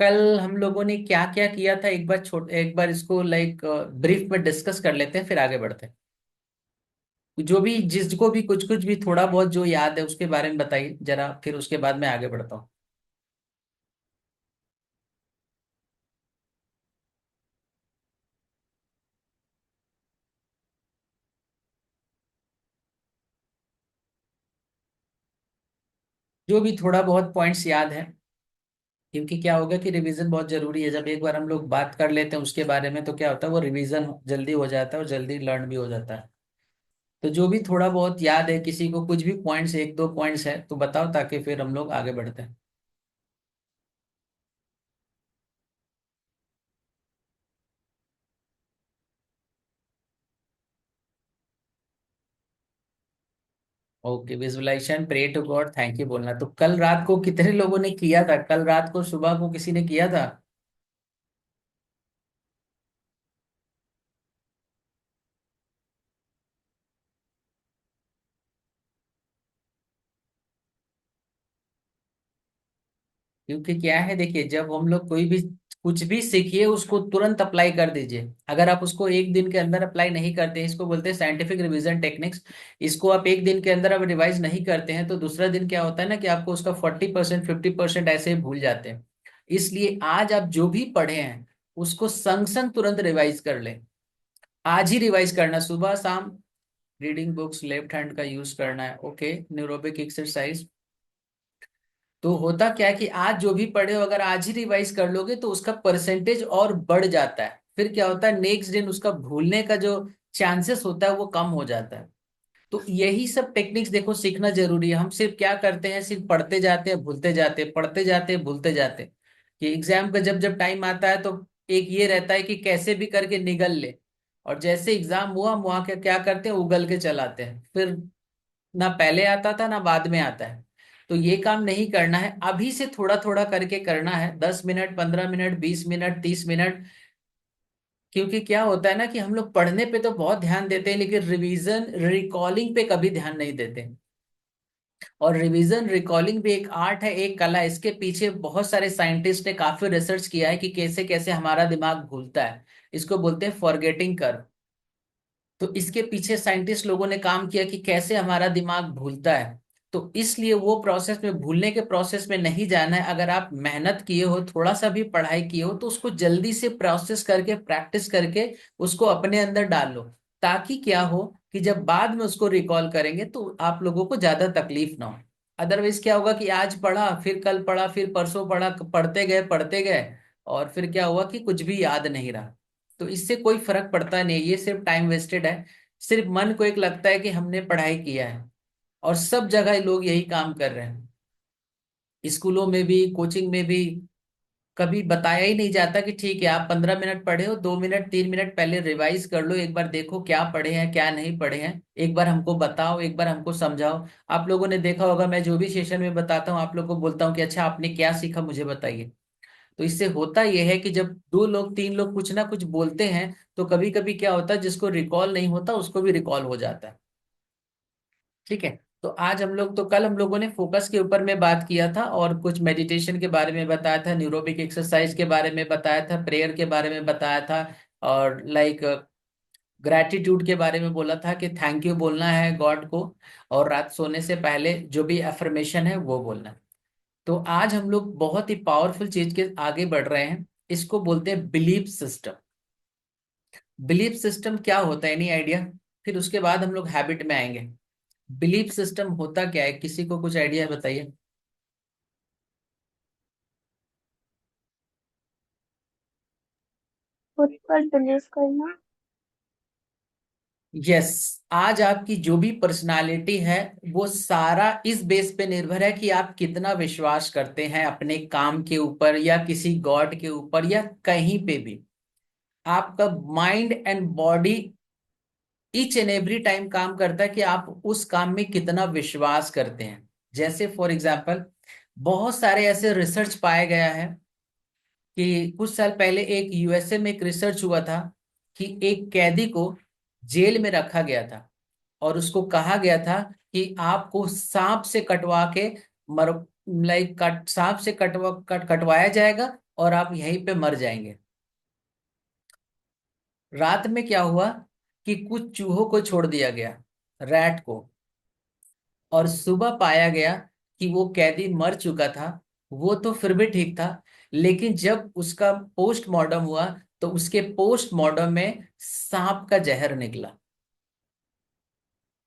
कल हम लोगों ने क्या क्या किया था, एक बार इसको ब्रीफ में डिस्कस कर लेते हैं, फिर आगे बढ़ते हैं। जो भी जिसको भी कुछ कुछ भी थोड़ा बहुत जो याद है उसके बारे में बताइए जरा, फिर उसके बाद मैं आगे बढ़ता हूँ। जो भी थोड़ा बहुत पॉइंट्स याद है, क्योंकि क्या होगा कि रिवीजन बहुत जरूरी है। जब एक बार हम लोग बात कर लेते हैं उसके बारे में तो क्या होता है, वो रिवीजन जल्दी हो जाता है और जल्दी लर्न भी हो जाता है। तो जो भी थोड़ा बहुत याद है, किसी को कुछ भी पॉइंट्स, एक दो पॉइंट्स है तो बताओ, ताकि फिर हम लोग आगे बढ़ते हैं। Okay, visualisation, pray to God, thank you बोलना। तो कल रात को कितने लोगों ने किया था? कल रात को सुबह को किसी ने किया था? क्योंकि क्या है, देखिए, जब हम लोग कोई भी कुछ भी सीखिए उसको तुरंत अप्लाई कर दीजिए। अगर आप उसको एक दिन के अंदर अप्लाई नहीं करते हैं, इसको बोलते हैं साइंटिफिक रिवीजन टेक्निक्स। इसको आप एक दिन के अंदर अब रिवाइज नहीं करते हैं तो दूसरा दिन क्या होता है ना, कि आपको उसका 40% 50% ऐसे ही भूल जाते हैं। इसलिए आज आप जो भी पढ़े हैं उसको संग संग तुरंत रिवाइज कर लें। आज ही रिवाइज करना, सुबह शाम। रीडिंग बुक्स, लेफ्ट हैंड का यूज करना है, ओके। Neurobic exercise. तो होता क्या है कि आज जो भी पढ़े हो अगर आज ही रिवाइज कर लोगे तो उसका परसेंटेज और बढ़ जाता है। फिर क्या होता है, नेक्स्ट दिन उसका भूलने का जो चांसेस होता है वो कम हो जाता है। तो यही सब टेक्निक्स देखो सीखना जरूरी है। हम सिर्फ क्या करते हैं, सिर्फ पढ़ते जाते हैं भूलते जाते हैं, पढ़ते जाते हैं भूलते जाते हैं। कि एग्जाम का जब जब टाइम आता है तो एक ये रहता है कि कैसे भी करके निगल ले। और जैसे एग्जाम हुआ वहां के क्या करते हैं, उगल के चलाते हैं। फिर ना पहले आता था ना बाद में आता है। तो ये काम नहीं करना है, अभी से थोड़ा थोड़ा करके करना है। 10 मिनट, 15 मिनट, 20 मिनट, 30 मिनट। क्योंकि क्या होता है ना कि हम लोग पढ़ने पे तो बहुत ध्यान देते हैं लेकिन रिवीजन रिकॉलिंग पे कभी ध्यान नहीं देते। और रिवीजन रिकॉलिंग भी एक आर्ट है, एक कला है। इसके पीछे बहुत सारे साइंटिस्ट ने काफी रिसर्च किया है कि कैसे कैसे हमारा दिमाग भूलता है। इसको बोलते हैं फॉरगेटिंग कर्व। तो इसके पीछे साइंटिस्ट लोगों ने काम किया कि कैसे हमारा दिमाग भूलता है। तो इसलिए वो प्रोसेस में, भूलने के प्रोसेस में नहीं जाना है। अगर आप मेहनत किए हो, थोड़ा सा भी पढ़ाई किए हो, तो उसको जल्दी से प्रोसेस करके, प्रैक्टिस करके उसको अपने अंदर डाल लो। ताकि क्या हो कि जब बाद में उसको रिकॉल करेंगे तो आप लोगों को ज्यादा तकलीफ ना हो। अदरवाइज क्या होगा कि आज पढ़ा, फिर कल पढ़ा, फिर परसों पढ़ा, पढ़ते गए और फिर क्या हुआ कि कुछ भी याद नहीं रहा। तो इससे कोई फर्क पड़ता नहीं है, ये सिर्फ टाइम वेस्टेड है। सिर्फ मन को एक लगता है कि हमने पढ़ाई किया है। और सब जगह लोग यही काम कर रहे हैं, स्कूलों में भी, कोचिंग में भी। कभी बताया ही नहीं जाता कि ठीक है, आप 15 मिनट पढ़े हो, 2 मिनट 3 मिनट पहले रिवाइज कर लो, एक बार देखो क्या पढ़े हैं क्या नहीं पढ़े हैं, एक बार हमको बताओ, एक बार हमको समझाओ। आप लोगों ने देखा होगा, मैं जो भी सेशन में बताता हूँ आप लोग को बोलता हूँ कि अच्छा आपने क्या सीखा मुझे बताइए। तो इससे होता यह है कि जब दो लोग तीन लोग कुछ ना कुछ बोलते हैं तो कभी कभी क्या होता है, जिसको रिकॉल नहीं होता उसको भी रिकॉल हो जाता है। ठीक है। तो आज हम लोग, तो कल हम लोगों ने फोकस के ऊपर में बात किया था और कुछ मेडिटेशन के बारे में बताया था, न्यूरोबिक एक्सरसाइज के बारे में बताया था, प्रेयर के बारे में बताया था। और ग्रैटिट्यूड के बारे में बोला था कि थैंक यू बोलना है गॉड को। और रात सोने से पहले जो भी अफर्मेशन है वो बोलना है। तो आज हम लोग बहुत ही पावरफुल चीज के आगे बढ़ रहे हैं। इसको बोलते हैं बिलीफ सिस्टम। बिलीफ सिस्टम क्या होता है, एनी आइडिया? फिर उसके बाद हम लोग हैबिट में आएंगे। बिलीफ सिस्टम होता क्या है, किसी को कुछ आइडिया बताइए। खुद पर बिलीव करना। यस। आज आपकी जो भी पर्सनालिटी है वो सारा इस बेस पे निर्भर है कि आप कितना विश्वास करते हैं अपने काम के ऊपर या किसी गॉड के ऊपर या कहीं पे भी। आपका mind and body each and every time काम करता है कि आप उस काम में कितना विश्वास करते हैं। जैसे फॉर एग्जाम्पल, बहुत सारे ऐसे रिसर्च पाया गया है कि कुछ साल पहले एक यूएसए में एक रिसर्च हुआ था कि एक कैदी को जेल में रखा गया था और उसको कहा गया था कि आपको सांप से कटवा के मर सांप से कटवाया जाएगा और आप यहीं पे मर जाएंगे। रात में क्या हुआ कि कुछ चूहों को छोड़ दिया गया, रैट को, और सुबह पाया गया कि वो कैदी मर चुका था। वो तो फिर भी ठीक था, लेकिन जब उसका पोस्टमार्टम हुआ तो उसके पोस्टमार्टम में सांप का जहर निकला।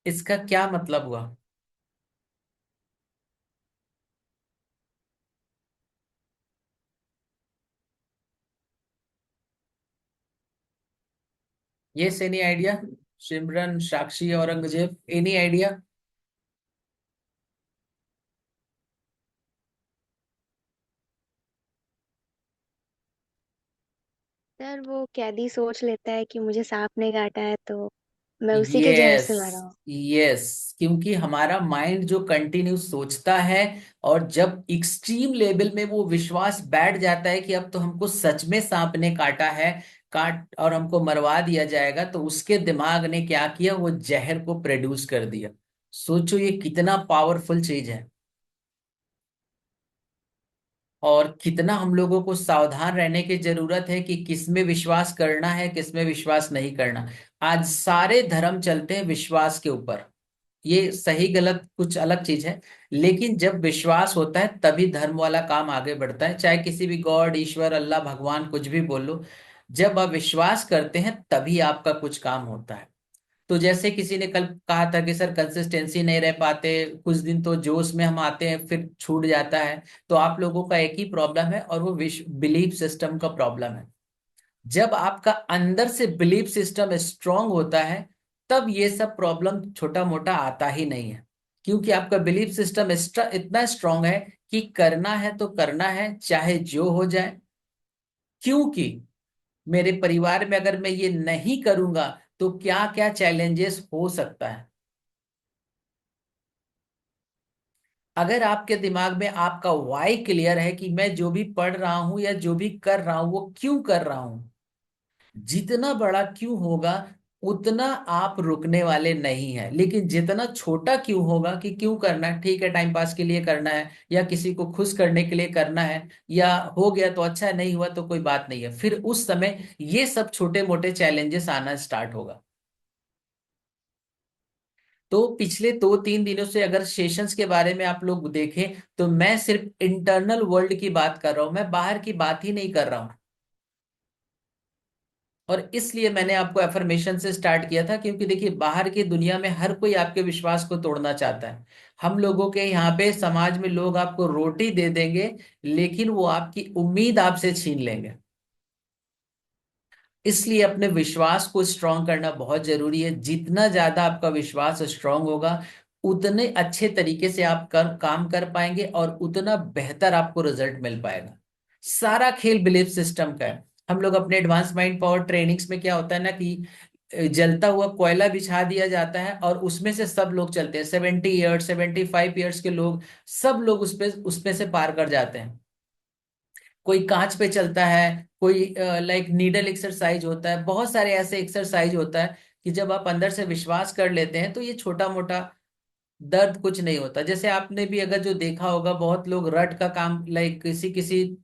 इसका क्या मतलब हुआ? ये एनी आइडिया? सिमरन, साक्षी, औरंगजेब, एनी आइडिया? सर वो कैदी सोच लेता है कि मुझे सांप ने काटा है तो मैं उसी के जहर यस, से मरा हूँ। यस, क्योंकि हमारा माइंड जो कंटिन्यू सोचता है, और जब एक्सट्रीम लेवल में वो विश्वास बैठ जाता है कि अब तो हमको सच में सांप ने काटा है, काट और हमको मरवा दिया जाएगा, तो उसके दिमाग ने क्या किया, वो जहर को प्रोड्यूस कर दिया। सोचो ये कितना पावरफुल चीज है, और कितना हम लोगों को सावधान रहने की जरूरत है कि किस में विश्वास करना है, किस में विश्वास नहीं करना। आज सारे धर्म चलते हैं विश्वास के ऊपर। ये सही गलत कुछ अलग चीज है, लेकिन जब विश्वास होता है तभी धर्म वाला काम आगे बढ़ता है, चाहे किसी भी गॉड, ईश्वर, अल्लाह, भगवान, कुछ भी बोल लो। जब आप विश्वास करते हैं तभी आपका कुछ काम होता है। तो जैसे किसी ने कल कहा था कि सर कंसिस्टेंसी नहीं रह पाते, कुछ दिन तो जोश में हम आते हैं फिर छूट जाता है। तो आप लोगों का एक ही प्रॉब्लम है, और वो विश्व बिलीफ सिस्टम का प्रॉब्लम है। जब आपका अंदर से बिलीफ सिस्टम स्ट्रांग होता है, तब ये सब प्रॉब्लम छोटा मोटा आता ही नहीं है। क्योंकि आपका बिलीफ सिस्टम इतना स्ट्रांग है कि करना है तो करना है, चाहे जो हो जाए। क्योंकि मेरे परिवार में अगर मैं ये नहीं करूंगा तो क्या क्या चैलेंजेस हो सकता है। अगर आपके दिमाग में आपका वाई क्लियर है कि मैं जो भी पढ़ रहा हूं या जो भी कर रहा हूं वो क्यों कर रहा हूं, जितना बड़ा क्यों होगा उतना आप रुकने वाले नहीं हैं। लेकिन जितना छोटा क्यों होगा कि क्यों करना है, ठीक है टाइम पास के लिए करना है, या किसी को खुश करने के लिए करना है, या हो गया तो अच्छा है, नहीं हुआ तो कोई बात नहीं है, फिर उस समय ये सब छोटे मोटे चैलेंजेस आना स्टार्ट होगा। तो पिछले 2-3 दिनों से अगर सेशंस के बारे में आप लोग देखें, तो मैं सिर्फ इंटरनल वर्ल्ड की बात कर रहा हूं, मैं बाहर की बात ही नहीं कर रहा हूं। और इसलिए मैंने आपको एफर्मेशन से स्टार्ट किया था, क्योंकि देखिए बाहर की दुनिया में हर कोई आपके विश्वास को तोड़ना चाहता है। हम लोगों के यहाँ पे समाज में लोग आपको रोटी दे देंगे, लेकिन वो आपकी उम्मीद आपसे छीन लेंगे। इसलिए अपने विश्वास को स्ट्रांग करना बहुत जरूरी है। जितना ज्यादा आपका विश्वास स्ट्रांग होगा, उतने अच्छे तरीके से आप काम कर पाएंगे, और उतना बेहतर आपको रिजल्ट मिल पाएगा। सारा खेल बिलीफ सिस्टम का है। हम लोग अपने एडवांस माइंड पावर ट्रेनिंग्स में क्या होता है ना कि जलता हुआ कोयला बिछा दिया जाता है, और उसमें से सब लोग चलते हैं, 70 ईयर्स, 75 ईयर्स के लोग, सब लोग उसमें से पार कर जाते हैं। कोई कांच पे चलता है, कोई लाइक नीडल एक्सरसाइज होता है, बहुत सारे ऐसे एक्सरसाइज होता है कि जब आप अंदर से विश्वास कर लेते हैं तो ये छोटा मोटा दर्द कुछ नहीं होता। जैसे आपने भी अगर जो देखा होगा, बहुत लोग रट का काम, लाइक किसी किसी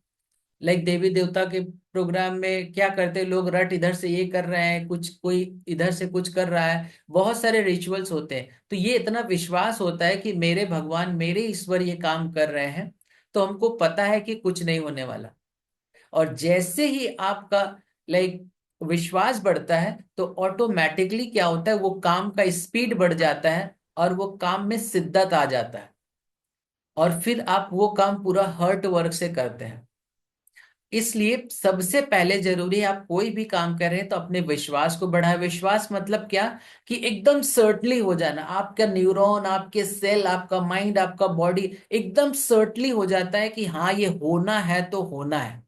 लाइक देवी देवता के प्रोग्राम में क्या करते हैं लोग, रट इधर से ये कर रहे हैं, कुछ कोई इधर से कुछ कर रहा है, बहुत सारे रिचुअल्स होते हैं। तो ये इतना विश्वास होता है कि मेरे भगवान, मेरे ईश्वर ये काम कर रहे हैं, तो हमको पता है कि कुछ नहीं होने वाला। और जैसे ही आपका लाइक विश्वास बढ़ता है, तो ऑटोमेटिकली क्या होता है, वो काम का स्पीड बढ़ जाता है, और वो काम में शिद्दत आ जाता है, और फिर आप वो काम पूरा हर्ट वर्क से करते हैं। इसलिए सबसे पहले जरूरी है, आप कोई भी काम कर रहे हैं तो अपने विश्वास को बढ़ाए। विश्वास मतलब क्या, कि एकदम सर्टली हो जाना, आपका न्यूरॉन, आपके सेल, आपका माइंड, आपका बॉडी एकदम सर्टली हो जाता है कि हाँ ये होना है तो होना है।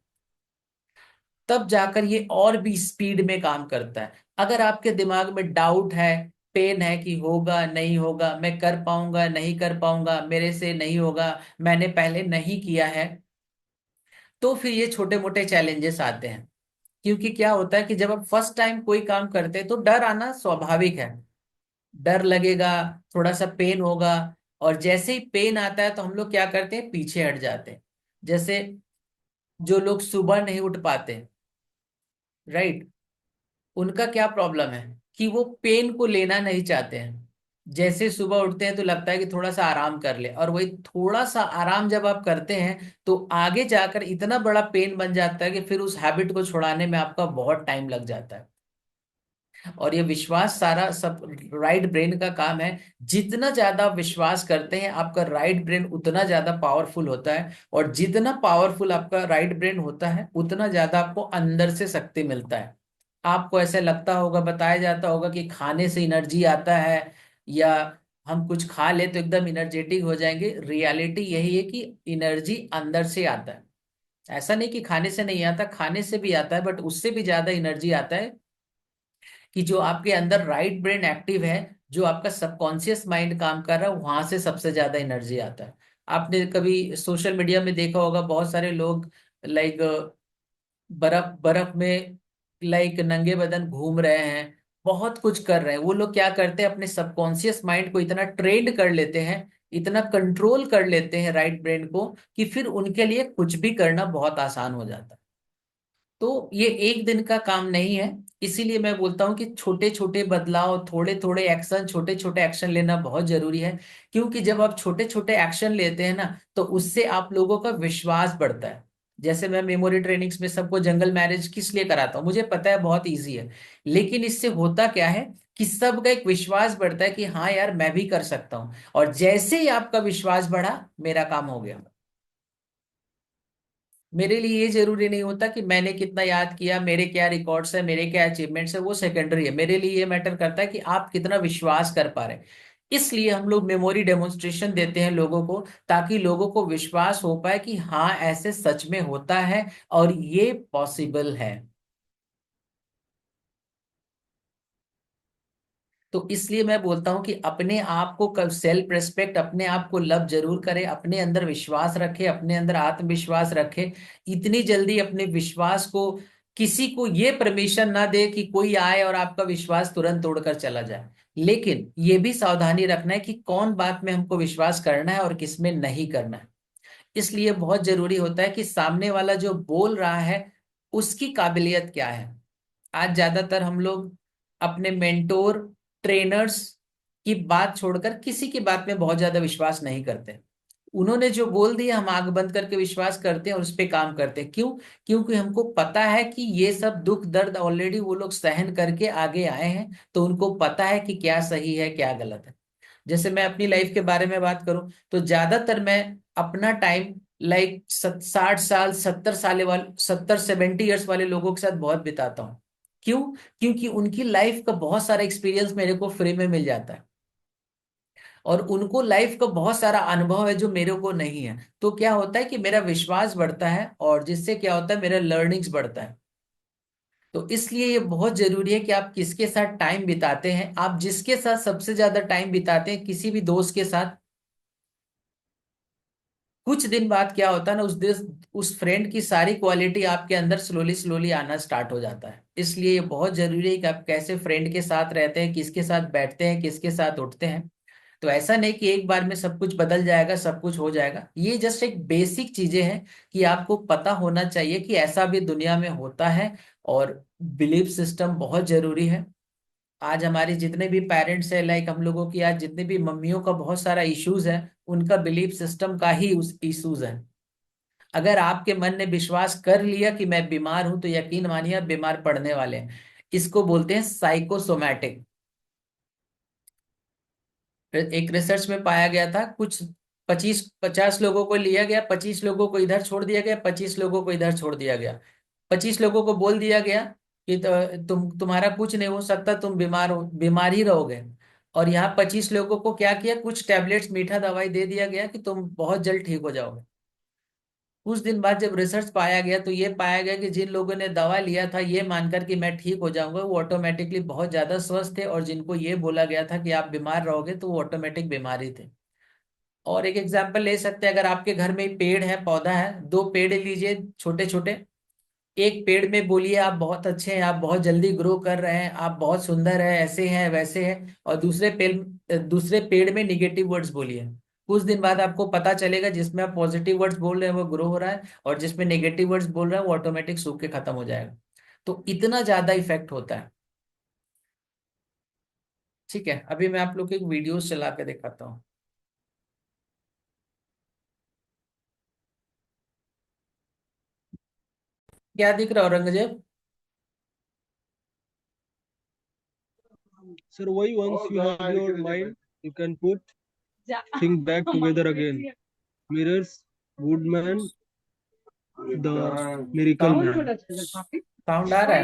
तब जाकर ये और भी स्पीड में काम करता है। अगर आपके दिमाग में डाउट है, पेन है कि होगा नहीं होगा, मैं कर पाऊंगा नहीं कर पाऊंगा, मेरे से नहीं होगा, मैंने पहले नहीं किया है, तो फिर ये छोटे मोटे चैलेंजेस आते हैं। क्योंकि क्या होता है कि जब आप फर्स्ट टाइम कोई काम करते हैं तो डर आना स्वाभाविक है। डर लगेगा, थोड़ा सा पेन होगा, और जैसे ही पेन आता है तो हम लोग क्या करते हैं, पीछे हट जाते हैं। जैसे जो लोग सुबह नहीं उठ पाते, राइट, उनका क्या प्रॉब्लम है कि वो पेन को लेना नहीं चाहते हैं। जैसे सुबह उठते हैं तो लगता है कि थोड़ा सा आराम कर ले, और वही थोड़ा सा आराम जब आप करते हैं तो आगे जाकर इतना बड़ा पेन बन जाता है कि फिर उस हैबिट को छुड़ाने में आपका बहुत टाइम लग जाता है। और ये विश्वास सारा सब राइट ब्रेन का काम है। जितना ज्यादा आप विश्वास करते हैं आपका राइट ब्रेन उतना ज्यादा पावरफुल होता है, और जितना पावरफुल आपका राइट ब्रेन होता है उतना ज्यादा आपको अंदर से शक्ति मिलता है। आपको ऐसे लगता होगा, बताया जाता होगा कि खाने से एनर्जी आता है, या हम कुछ खा ले तो एकदम एनर्जेटिक हो जाएंगे। रियलिटी यही है कि एनर्जी अंदर से आता है। ऐसा नहीं कि खाने से नहीं आता, खाने से भी आता है, बट उससे भी ज्यादा एनर्जी आता है कि जो आपके अंदर राइट ब्रेन एक्टिव है, जो आपका सबकॉन्शियस माइंड काम कर रहा है, वहां से सबसे ज्यादा एनर्जी आता है। आपने कभी सोशल मीडिया में देखा होगा, बहुत सारे लोग लाइक बर्फ बर्फ में लाइक नंगे बदन घूम रहे हैं, बहुत कुछ कर रहे हैं। वो लोग क्या करते हैं, अपने सबकॉन्शियस माइंड को इतना ट्रेंड कर लेते हैं, इतना कंट्रोल कर लेते हैं राइट ब्रेन को, कि फिर उनके लिए कुछ भी करना बहुत आसान हो जाता है। तो ये एक दिन का काम नहीं है। इसीलिए मैं बोलता हूँ कि छोटे छोटे बदलाव, थोड़े थोड़े एक्शन, छोटे छोटे एक्शन लेना बहुत जरूरी है। क्योंकि जब आप छोटे छोटे एक्शन लेते हैं ना, तो उससे आप लोगों का विश्वास बढ़ता है। जैसे मैं मेमोरी ट्रेनिंग्स में सबको जंगल मैरिज किस लिए कराता हूँ, मुझे पता है बहुत इजी है, लेकिन इससे होता क्या है कि सबका एक विश्वास बढ़ता है कि हाँ यार मैं भी कर सकता हूँ। और जैसे ही आपका विश्वास बढ़ा, मेरा काम हो गया। मेरे लिए ये जरूरी नहीं होता कि मैंने कितना याद किया, मेरे क्या रिकॉर्ड्स है, मेरे क्या अचीवमेंट्स है, वो सेकेंडरी है। मेरे लिए ये मैटर करता है कि आप कितना विश्वास कर पा रहे हैं। इसलिए हम लोग मेमोरी डेमोन्स्ट्रेशन देते हैं लोगों को, ताकि लोगों को विश्वास हो पाए कि हाँ ऐसे सच में होता है और ये पॉसिबल है। तो इसलिए मैं बोलता हूं कि अपने आप को सेल्फ रेस्पेक्ट, अपने आप को लव जरूर करें, अपने अंदर विश्वास रखें, अपने अंदर आत्मविश्वास रखें। इतनी जल्दी अपने विश्वास को किसी को ये परमिशन ना दे कि कोई आए और आपका विश्वास तुरंत तोड़कर चला जाए। लेकिन ये भी सावधानी रखना है कि कौन बात में हमको विश्वास करना है और किसमें नहीं करना है। इसलिए बहुत जरूरी होता है कि सामने वाला जो बोल रहा है उसकी काबिलियत क्या है। आज ज्यादातर हम लोग अपने मेंटोर, ट्रेनर्स की बात छोड़कर किसी की बात में बहुत ज्यादा विश्वास नहीं करते। उन्होंने जो बोल दिया हम आंख बंद करके विश्वास करते हैं और उस पर काम करते हैं। क्यों? क्योंकि हमको पता है कि ये सब दुख दर्द ऑलरेडी वो लोग सहन करके आगे आए हैं, तो उनको पता है कि क्या सही है क्या गलत है। जैसे मैं अपनी लाइफ के बारे में बात करूं, तो ज्यादातर मैं अपना टाइम लाइक 60 साल 70 साल वाले 70-70 ईयर्स वाले लोगों के साथ बहुत बिताता हूँ। क्यों? क्योंकि उनकी लाइफ का बहुत सारा एक्सपीरियंस मेरे को फ्री में मिल जाता है, और उनको लाइफ का बहुत सारा अनुभव है जो मेरे को नहीं है। तो क्या होता है कि मेरा विश्वास बढ़ता है, और जिससे क्या होता है मेरा लर्निंग्स बढ़ता है। तो इसलिए ये बहुत जरूरी है कि आप किसके साथ टाइम बिताते हैं। आप जिसके साथ सबसे ज्यादा टाइम बिताते हैं, किसी भी दोस्त के साथ, कुछ दिन बाद क्या होता है ना, उस फ्रेंड की सारी क्वालिटी आपके अंदर स्लोली स्लोली आना स्टार्ट हो जाता है। इसलिए ये बहुत जरूरी है कि आप कैसे फ्रेंड के साथ रहते हैं, किसके साथ बैठते हैं, किसके साथ उठते हैं। तो ऐसा नहीं कि एक बार में सब कुछ बदल जाएगा, सब कुछ हो जाएगा। ये जस्ट एक बेसिक चीजें हैं कि आपको पता होना चाहिए कि ऐसा भी दुनिया में होता है। और बिलीफ सिस्टम बहुत जरूरी है। आज हमारे जितने भी पेरेंट्स हैं, लाइक हम लोगों की आज जितने भी मम्मियों का बहुत सारा इश्यूज है, उनका बिलीफ सिस्टम का ही उस इश्यूज है। अगर आपके मन ने विश्वास कर लिया कि मैं बीमार हूं, तो यकीन मानिए आप बीमार पड़ने वाले हैं। इसको बोलते हैं साइकोसोमैटिक। एक रिसर्च में पाया गया था, कुछ 25-50 लोगों को लिया गया, 25 लोगों को इधर छोड़ दिया गया, 25 लोगों को इधर छोड़ दिया गया। 25 लोगों को बोल दिया गया कि तुम्हारा कुछ नहीं हो सकता, तुम बीमार हो, बीमार ही रहोगे। और यहाँ 25 लोगों को क्या किया, कुछ टैबलेट्स, मीठा दवाई दे दिया गया कि तुम बहुत जल्द ठीक हो जाओगे। कुछ दिन बाद जब रिसर्च पाया गया, तो ये पाया गया कि जिन लोगों ने दवा लिया था ये मानकर कि मैं ठीक हो जाऊंगा, वो ऑटोमेटिकली बहुत ज्यादा स्वस्थ थे, और जिनको ये बोला गया था कि आप बीमार रहोगे, तो वो ऑटोमेटिक बीमारी थे। और एक एग्जाम्पल ले सकते हैं, अगर आपके घर में पेड़ है, पौधा है, दो पेड़ लीजिए छोटे छोटे। एक पेड़ में बोलिए आप बहुत अच्छे हैं, आप बहुत जल्दी ग्रो कर रहे हैं, आप बहुत सुंदर है, ऐसे हैं वैसे हैं। और दूसरे पेड़ में निगेटिव वर्ड्स बोलिए। कुछ दिन बाद आपको पता चलेगा जिसमें आप पॉजिटिव वर्ड्स बोल रहे हैं वो ग्रो हो रहा है, और जिसमें नेगेटिव वर्ड्स बोल रहे हैं वो ऑटोमेटिक सूख के खत्म हो जाएगा। तो इतना ज्यादा इफेक्ट होता है। ठीक है, अभी मैं आप लोग को एक वीडियो चला के दिखाता हूँ। क्या दिख रहा है Aurangzeb? Sir, why once you have your mind, you can put thing back together again. Mirrors, good man, the miracle sound man. Sound आ रहा है?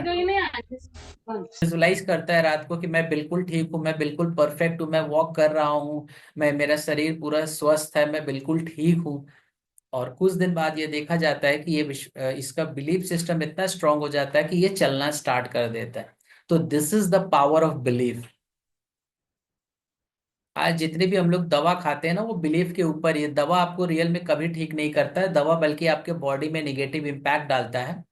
विजुलाइज करता है रात को कि मैं बिल्कुल ठीक हूँ, मैं बिल्कुल परफेक्ट हूँ, मैं वॉक कर रहा हूँ, मैं, मेरा शरीर पूरा स्वस्थ है, मैं बिल्कुल ठीक हूँ। और कुछ दिन बाद ये देखा जाता है कि इसका बिलीफ सिस्टम इतना स्ट्रांग हो जाता है कि ये चलना स्टार्ट कर देता है। तो this is the power of belief. आज जितने भी हम लोग दवा खाते हैं ना, वो बिलीफ के ऊपर, ये दवा आपको रियल में कभी ठीक नहीं करता है, दवा बल्कि आपके बॉडी में निगेटिव इम्पैक्ट डालता है।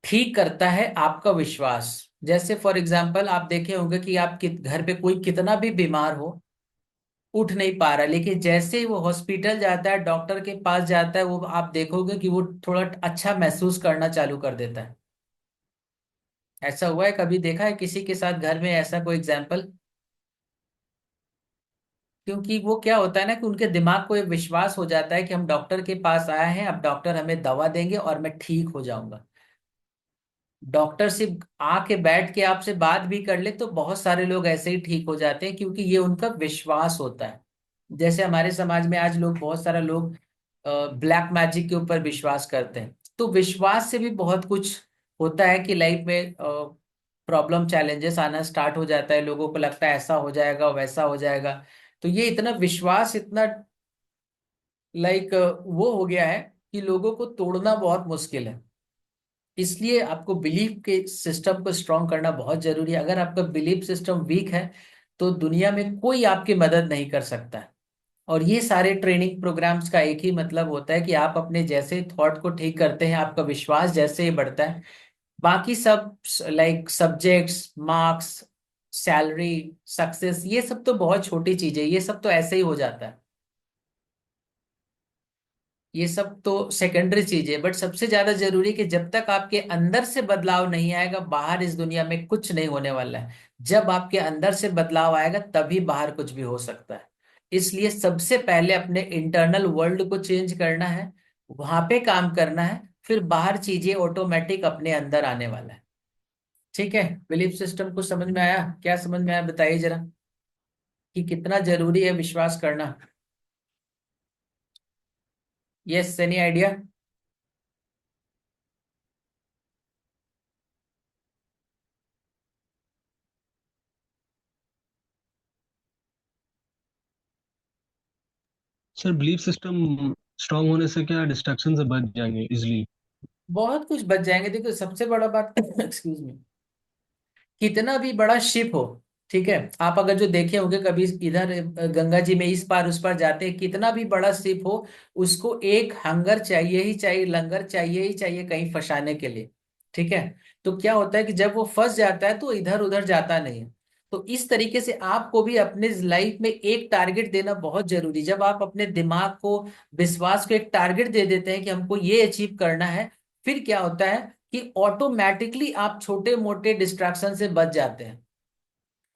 ठीक करता है आपका विश्वास। जैसे फॉर एग्जाम्पल आप देखे होंगे कि आप घर पे कोई कितना भी बीमार हो, उठ नहीं पा रहा, लेकिन जैसे ही वो हॉस्पिटल जाता है, डॉक्टर के पास जाता है, वो आप देखोगे कि वो थोड़ा अच्छा महसूस करना चालू कर देता है। ऐसा हुआ है? कभी देखा है किसी के साथ घर में ऐसा कोई एग्जाम्पल? क्योंकि वो क्या होता है ना कि उनके दिमाग को एक विश्वास हो जाता है कि हम डॉक्टर के पास आए हैं, अब डॉक्टर हमें दवा देंगे और मैं ठीक हो जाऊंगा। डॉक्टर सिर्फ आके बैठ के आपसे बात भी कर ले तो बहुत सारे लोग ऐसे ही ठीक हो जाते हैं, क्योंकि ये उनका विश्वास होता है। जैसे हमारे समाज में आज लोग, बहुत सारे लोग ब्लैक मैजिक के ऊपर विश्वास करते हैं। तो विश्वास से भी बहुत कुछ होता है कि लाइफ में प्रॉब्लम चैलेंजेस आना स्टार्ट हो जाता है, लोगों को लगता है ऐसा हो जाएगा वैसा हो जाएगा। तो ये इतना विश्वास, इतना लाइक वो हो गया है कि लोगों को तोड़ना बहुत मुश्किल है। इसलिए आपको बिलीफ के सिस्टम को स्ट्रांग करना बहुत जरूरी है। अगर आपका बिलीफ सिस्टम वीक है तो दुनिया में कोई आपकी मदद नहीं कर सकता है। और ये सारे ट्रेनिंग प्रोग्राम्स का एक ही मतलब होता है कि आप अपने जैसे थॉट को ठीक करते हैं, आपका विश्वास जैसे ही बढ़ता है, बाकी सब like subjects, marks, salary, success, ये सब तो बहुत छोटी चीजें, ये सब तो ऐसे ही हो जाता है। ये सब तो सेकेंडरी चीज है, बट सबसे ज्यादा जरूरी कि जब तक आपके अंदर से बदलाव नहीं आएगा, बाहर इस दुनिया में कुछ नहीं होने वाला है। जब आपके अंदर से बदलाव आएगा तभी बाहर कुछ भी हो सकता है। इसलिए सबसे पहले अपने इंटरनल वर्ल्ड को चेंज करना है, वहां पे काम करना है, फिर बाहर चीजें ऑटोमेटिक अपने अंदर आने वाला है। ठीक है, बिलीफ सिस्टम को समझ में आया? क्या समझ में आया बताइए जरा, कि कितना जरूरी है विश्वास करना। Yes, any idea? Sir, belief system strong होने से क्या डिस्ट्रैक्शन से बच जाएंगे इजिली? बहुत कुछ बच जाएंगे। देखो सबसे बड़ा बात एक्सक्यूज मी, कितना भी बड़ा शिप हो, ठीक है, आप अगर जो देखे होंगे कभी इधर गंगा जी में इस पार उस पार जाते हैं, कितना भी बड़ा शिप हो, उसको एक हंगर चाहिए ही चाहिए, लंगर चाहिए ही चाहिए कहीं फंसाने के लिए। ठीक है, तो क्या होता है कि जब वो फंस जाता है तो इधर उधर जाता नहीं है। तो इस तरीके से आपको भी अपने लाइफ में एक टारगेट देना बहुत जरूरी। जब आप अपने दिमाग को, विश्वास को एक टारगेट दे देते हैं कि हमको ये अचीव करना है, फिर क्या होता है कि ऑटोमेटिकली आप छोटे मोटे डिस्ट्रैक्शन से बच जाते हैं।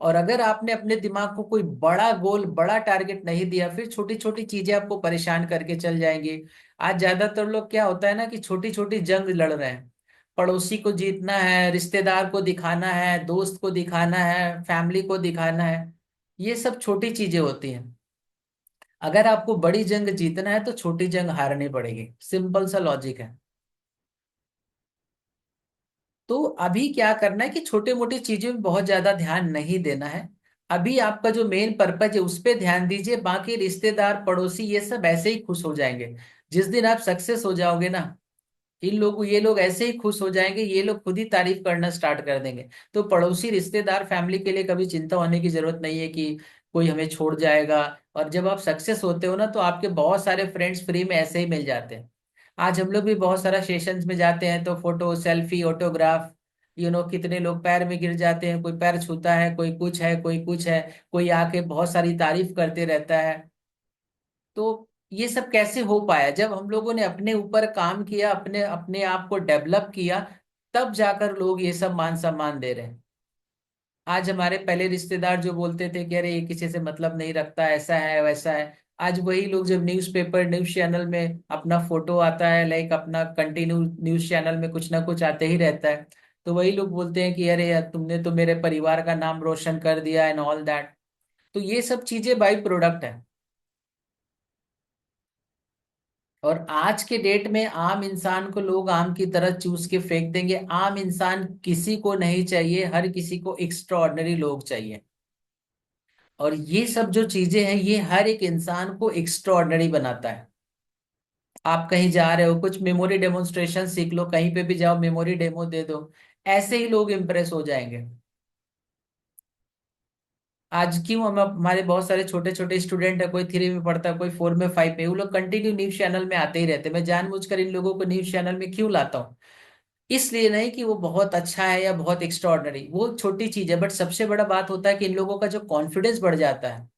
और अगर आपने अपने दिमाग को कोई बड़ा गोल, बड़ा टारगेट नहीं दिया, फिर छोटी छोटी चीजें आपको परेशान करके चल जाएंगी। आज ज्यादातर लोग, क्या होता है ना कि छोटी छोटी जंग लड़ रहे हैं, पड़ोसी को जीतना है, रिश्तेदार को दिखाना है, दोस्त को दिखाना है, फैमिली को दिखाना है। ये सब छोटी चीजें होती हैं। अगर आपको बड़ी जंग जीतना है तो छोटी जंग हारनी पड़ेगी, सिंपल सा लॉजिक है। तो अभी क्या करना है कि छोटे मोटी चीजों में बहुत ज्यादा ध्यान नहीं देना है। अभी आपका जो मेन पर्पज है उस पे ध्यान दीजिए, बाकी रिश्तेदार, पड़ोसी, ये सब ऐसे ही खुश हो जाएंगे। जिस दिन आप सक्सेस हो जाओगे ना, ये लोग ऐसे ही खुश हो जाएंगे, ये लोग खुद ही तारीफ करना स्टार्ट कर देंगे। तो पड़ोसी, रिश्तेदार, फैमिली के लिए कभी चिंता होने की जरूरत नहीं है कि कोई हमें छोड़ जाएगा। और जब आप सक्सेस होते हो ना, तो आपके बहुत सारे फ्रेंड्स फ्री में ऐसे ही मिल जाते हैं। आज हम लोग भी बहुत सारा सेशंस में जाते हैं तो फोटो, सेल्फी, ऑटोग्राफ, कितने लोग पैर में गिर जाते हैं, कोई पैर छूता है, कोई कुछ है, कोई कुछ है, कोई आके बहुत सारी तारीफ करते रहता है। तो ये सब कैसे हो पाया? जब हम लोगों ने अपने ऊपर काम किया, अपने अपने आप को डेवलप किया, तब जाकर लोग ये सब मान सम्मान दे रहे हैं। आज हमारे पहले रिश्तेदार जो बोलते थे कि अरे ये किसी से मतलब नहीं रखता, ऐसा है वैसा है, आज वही लोग जब न्यूज़पेपर न्यूज़ चैनल में अपना फोटो आता है, लाइक अपना कंटिन्यू न्यूज़ चैनल में कुछ ना कुछ आते ही रहता है, तो वही लोग बोलते हैं कि अरे यार तुमने तो मेरे परिवार का नाम रोशन कर दिया एंड ऑल दैट। तो ये सब चीजें बाई प्रोडक्ट है। और आज के डेट में आम इंसान को लोग आम की तरह चूस के फेंक देंगे। आम इंसान किसी को नहीं चाहिए, हर किसी को एक्स्ट्रा ऑर्डिनरी लोग चाहिए। और ये सब जो चीजें हैं ये हर एक इंसान को एक्स्ट्रा ऑर्डिनरी बनाता है। आप कहीं जा रहे हो, कुछ मेमोरी डेमोन्स्ट्रेशन सीख लो, कहीं पे भी जाओ मेमोरी डेमो दे दो, ऐसे ही लोग इंप्रेस हो जाएंगे। आज क्यों हम हमारे बहुत सारे छोटे छोटे स्टूडेंट है, कोई 3 में पढ़ता है, कोई 4 में 5 में, वो लोग कंटिन्यू न्यूज चैनल में आते ही रहते हैं। मैं जानबूझकर इन लोगों को न्यूज चैनल में क्यों लाता हूँ? इसलिए नहीं कि वो बहुत अच्छा है या बहुत एक्स्ट्रा ऑर्डिनरी, वो छोटी चीज है, बट सबसे बड़ा बात होता है कि इन लोगों का जो कॉन्फिडेंस बढ़ जाता है,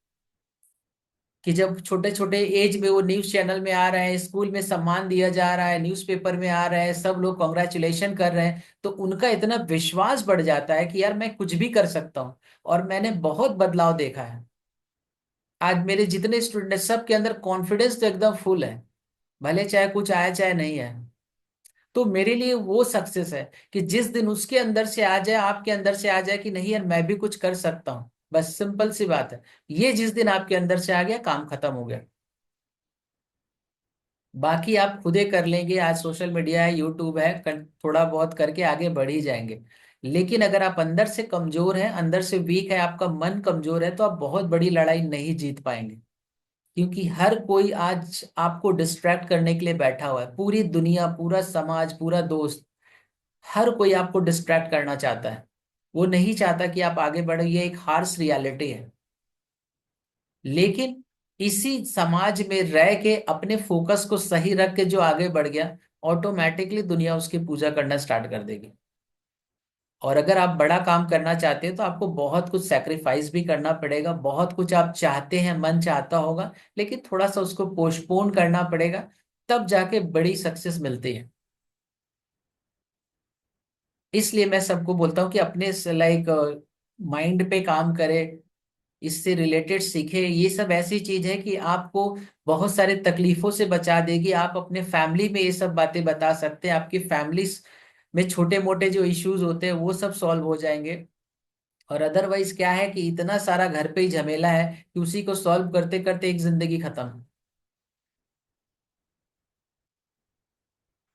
कि जब छोटे छोटे एज में वो न्यूज चैनल में आ रहे हैं, स्कूल में सम्मान दिया जा रहा है, न्यूज़पेपर में आ रहे हैं, सब लोग कॉन्ग्रेचुलेशन कर रहे हैं, तो उनका इतना विश्वास बढ़ जाता है कि यार मैं कुछ भी कर सकता हूँ। और मैंने बहुत बदलाव देखा है। आज मेरे जितने स्टूडेंट हैं सबके अंदर कॉन्फिडेंस तो एकदम फुल है, भले चाहे कुछ आए चाहे नहीं है। तो मेरे लिए वो सक्सेस है कि जिस दिन उसके अंदर से आ जाए, आपके अंदर से आ जाए कि नहीं यार मैं भी कुछ कर सकता हूँ, बस सिंपल सी बात है। ये जिस दिन आपके अंदर से आ गया, काम खत्म हो गया। बाकी आप खुदे कर लेंगे, आज सोशल मीडिया है, यूट्यूब है, थोड़ा बहुत करके आगे बढ़ ही जाएंगे। लेकिन अगर आप अंदर से कमजोर हैं, अंदर से वीक है, आपका मन कमजोर है, तो आप बहुत बड़ी लड़ाई नहीं जीत पाएंगे। क्योंकि हर कोई आज आपको डिस्ट्रैक्ट करने के लिए बैठा हुआ है, पूरी दुनिया, पूरा समाज, पूरा दोस्त, हर कोई आपको डिस्ट्रैक्ट करना चाहता है। वो नहीं चाहता कि आप आगे बढ़ो, ये एक हार्श रियलिटी है। लेकिन इसी समाज में रह के अपने फोकस को सही रख के जो आगे बढ़ गया, ऑटोमेटिकली दुनिया उसकी पूजा करना स्टार्ट कर देगी। और अगर आप बड़ा काम करना चाहते हैं तो आपको बहुत कुछ सेक्रीफाइस भी करना पड़ेगा, बहुत कुछ आप चाहते हैं, मन चाहता होगा, लेकिन थोड़ा सा उसको पोस्टपोन करना पड़ेगा, तब जाके बड़ी सक्सेस मिलती है। इसलिए मैं सबको बोलता हूँ कि अपने लाइक माइंड पे काम करे, इससे रिलेटेड सीखे। ये सब ऐसी चीज है कि आपको बहुत सारे तकलीफों से बचा देगी। आप अपने फैमिली में ये सब बातें बता सकते हैं, आपकी फैमिली में छोटे मोटे जो इश्यूज होते हैं वो सब सॉल्व हो जाएंगे। और अदरवाइज क्या है कि इतना सारा घर पे ही झमेला है कि उसी को सॉल्व करते करते एक जिंदगी खत्म।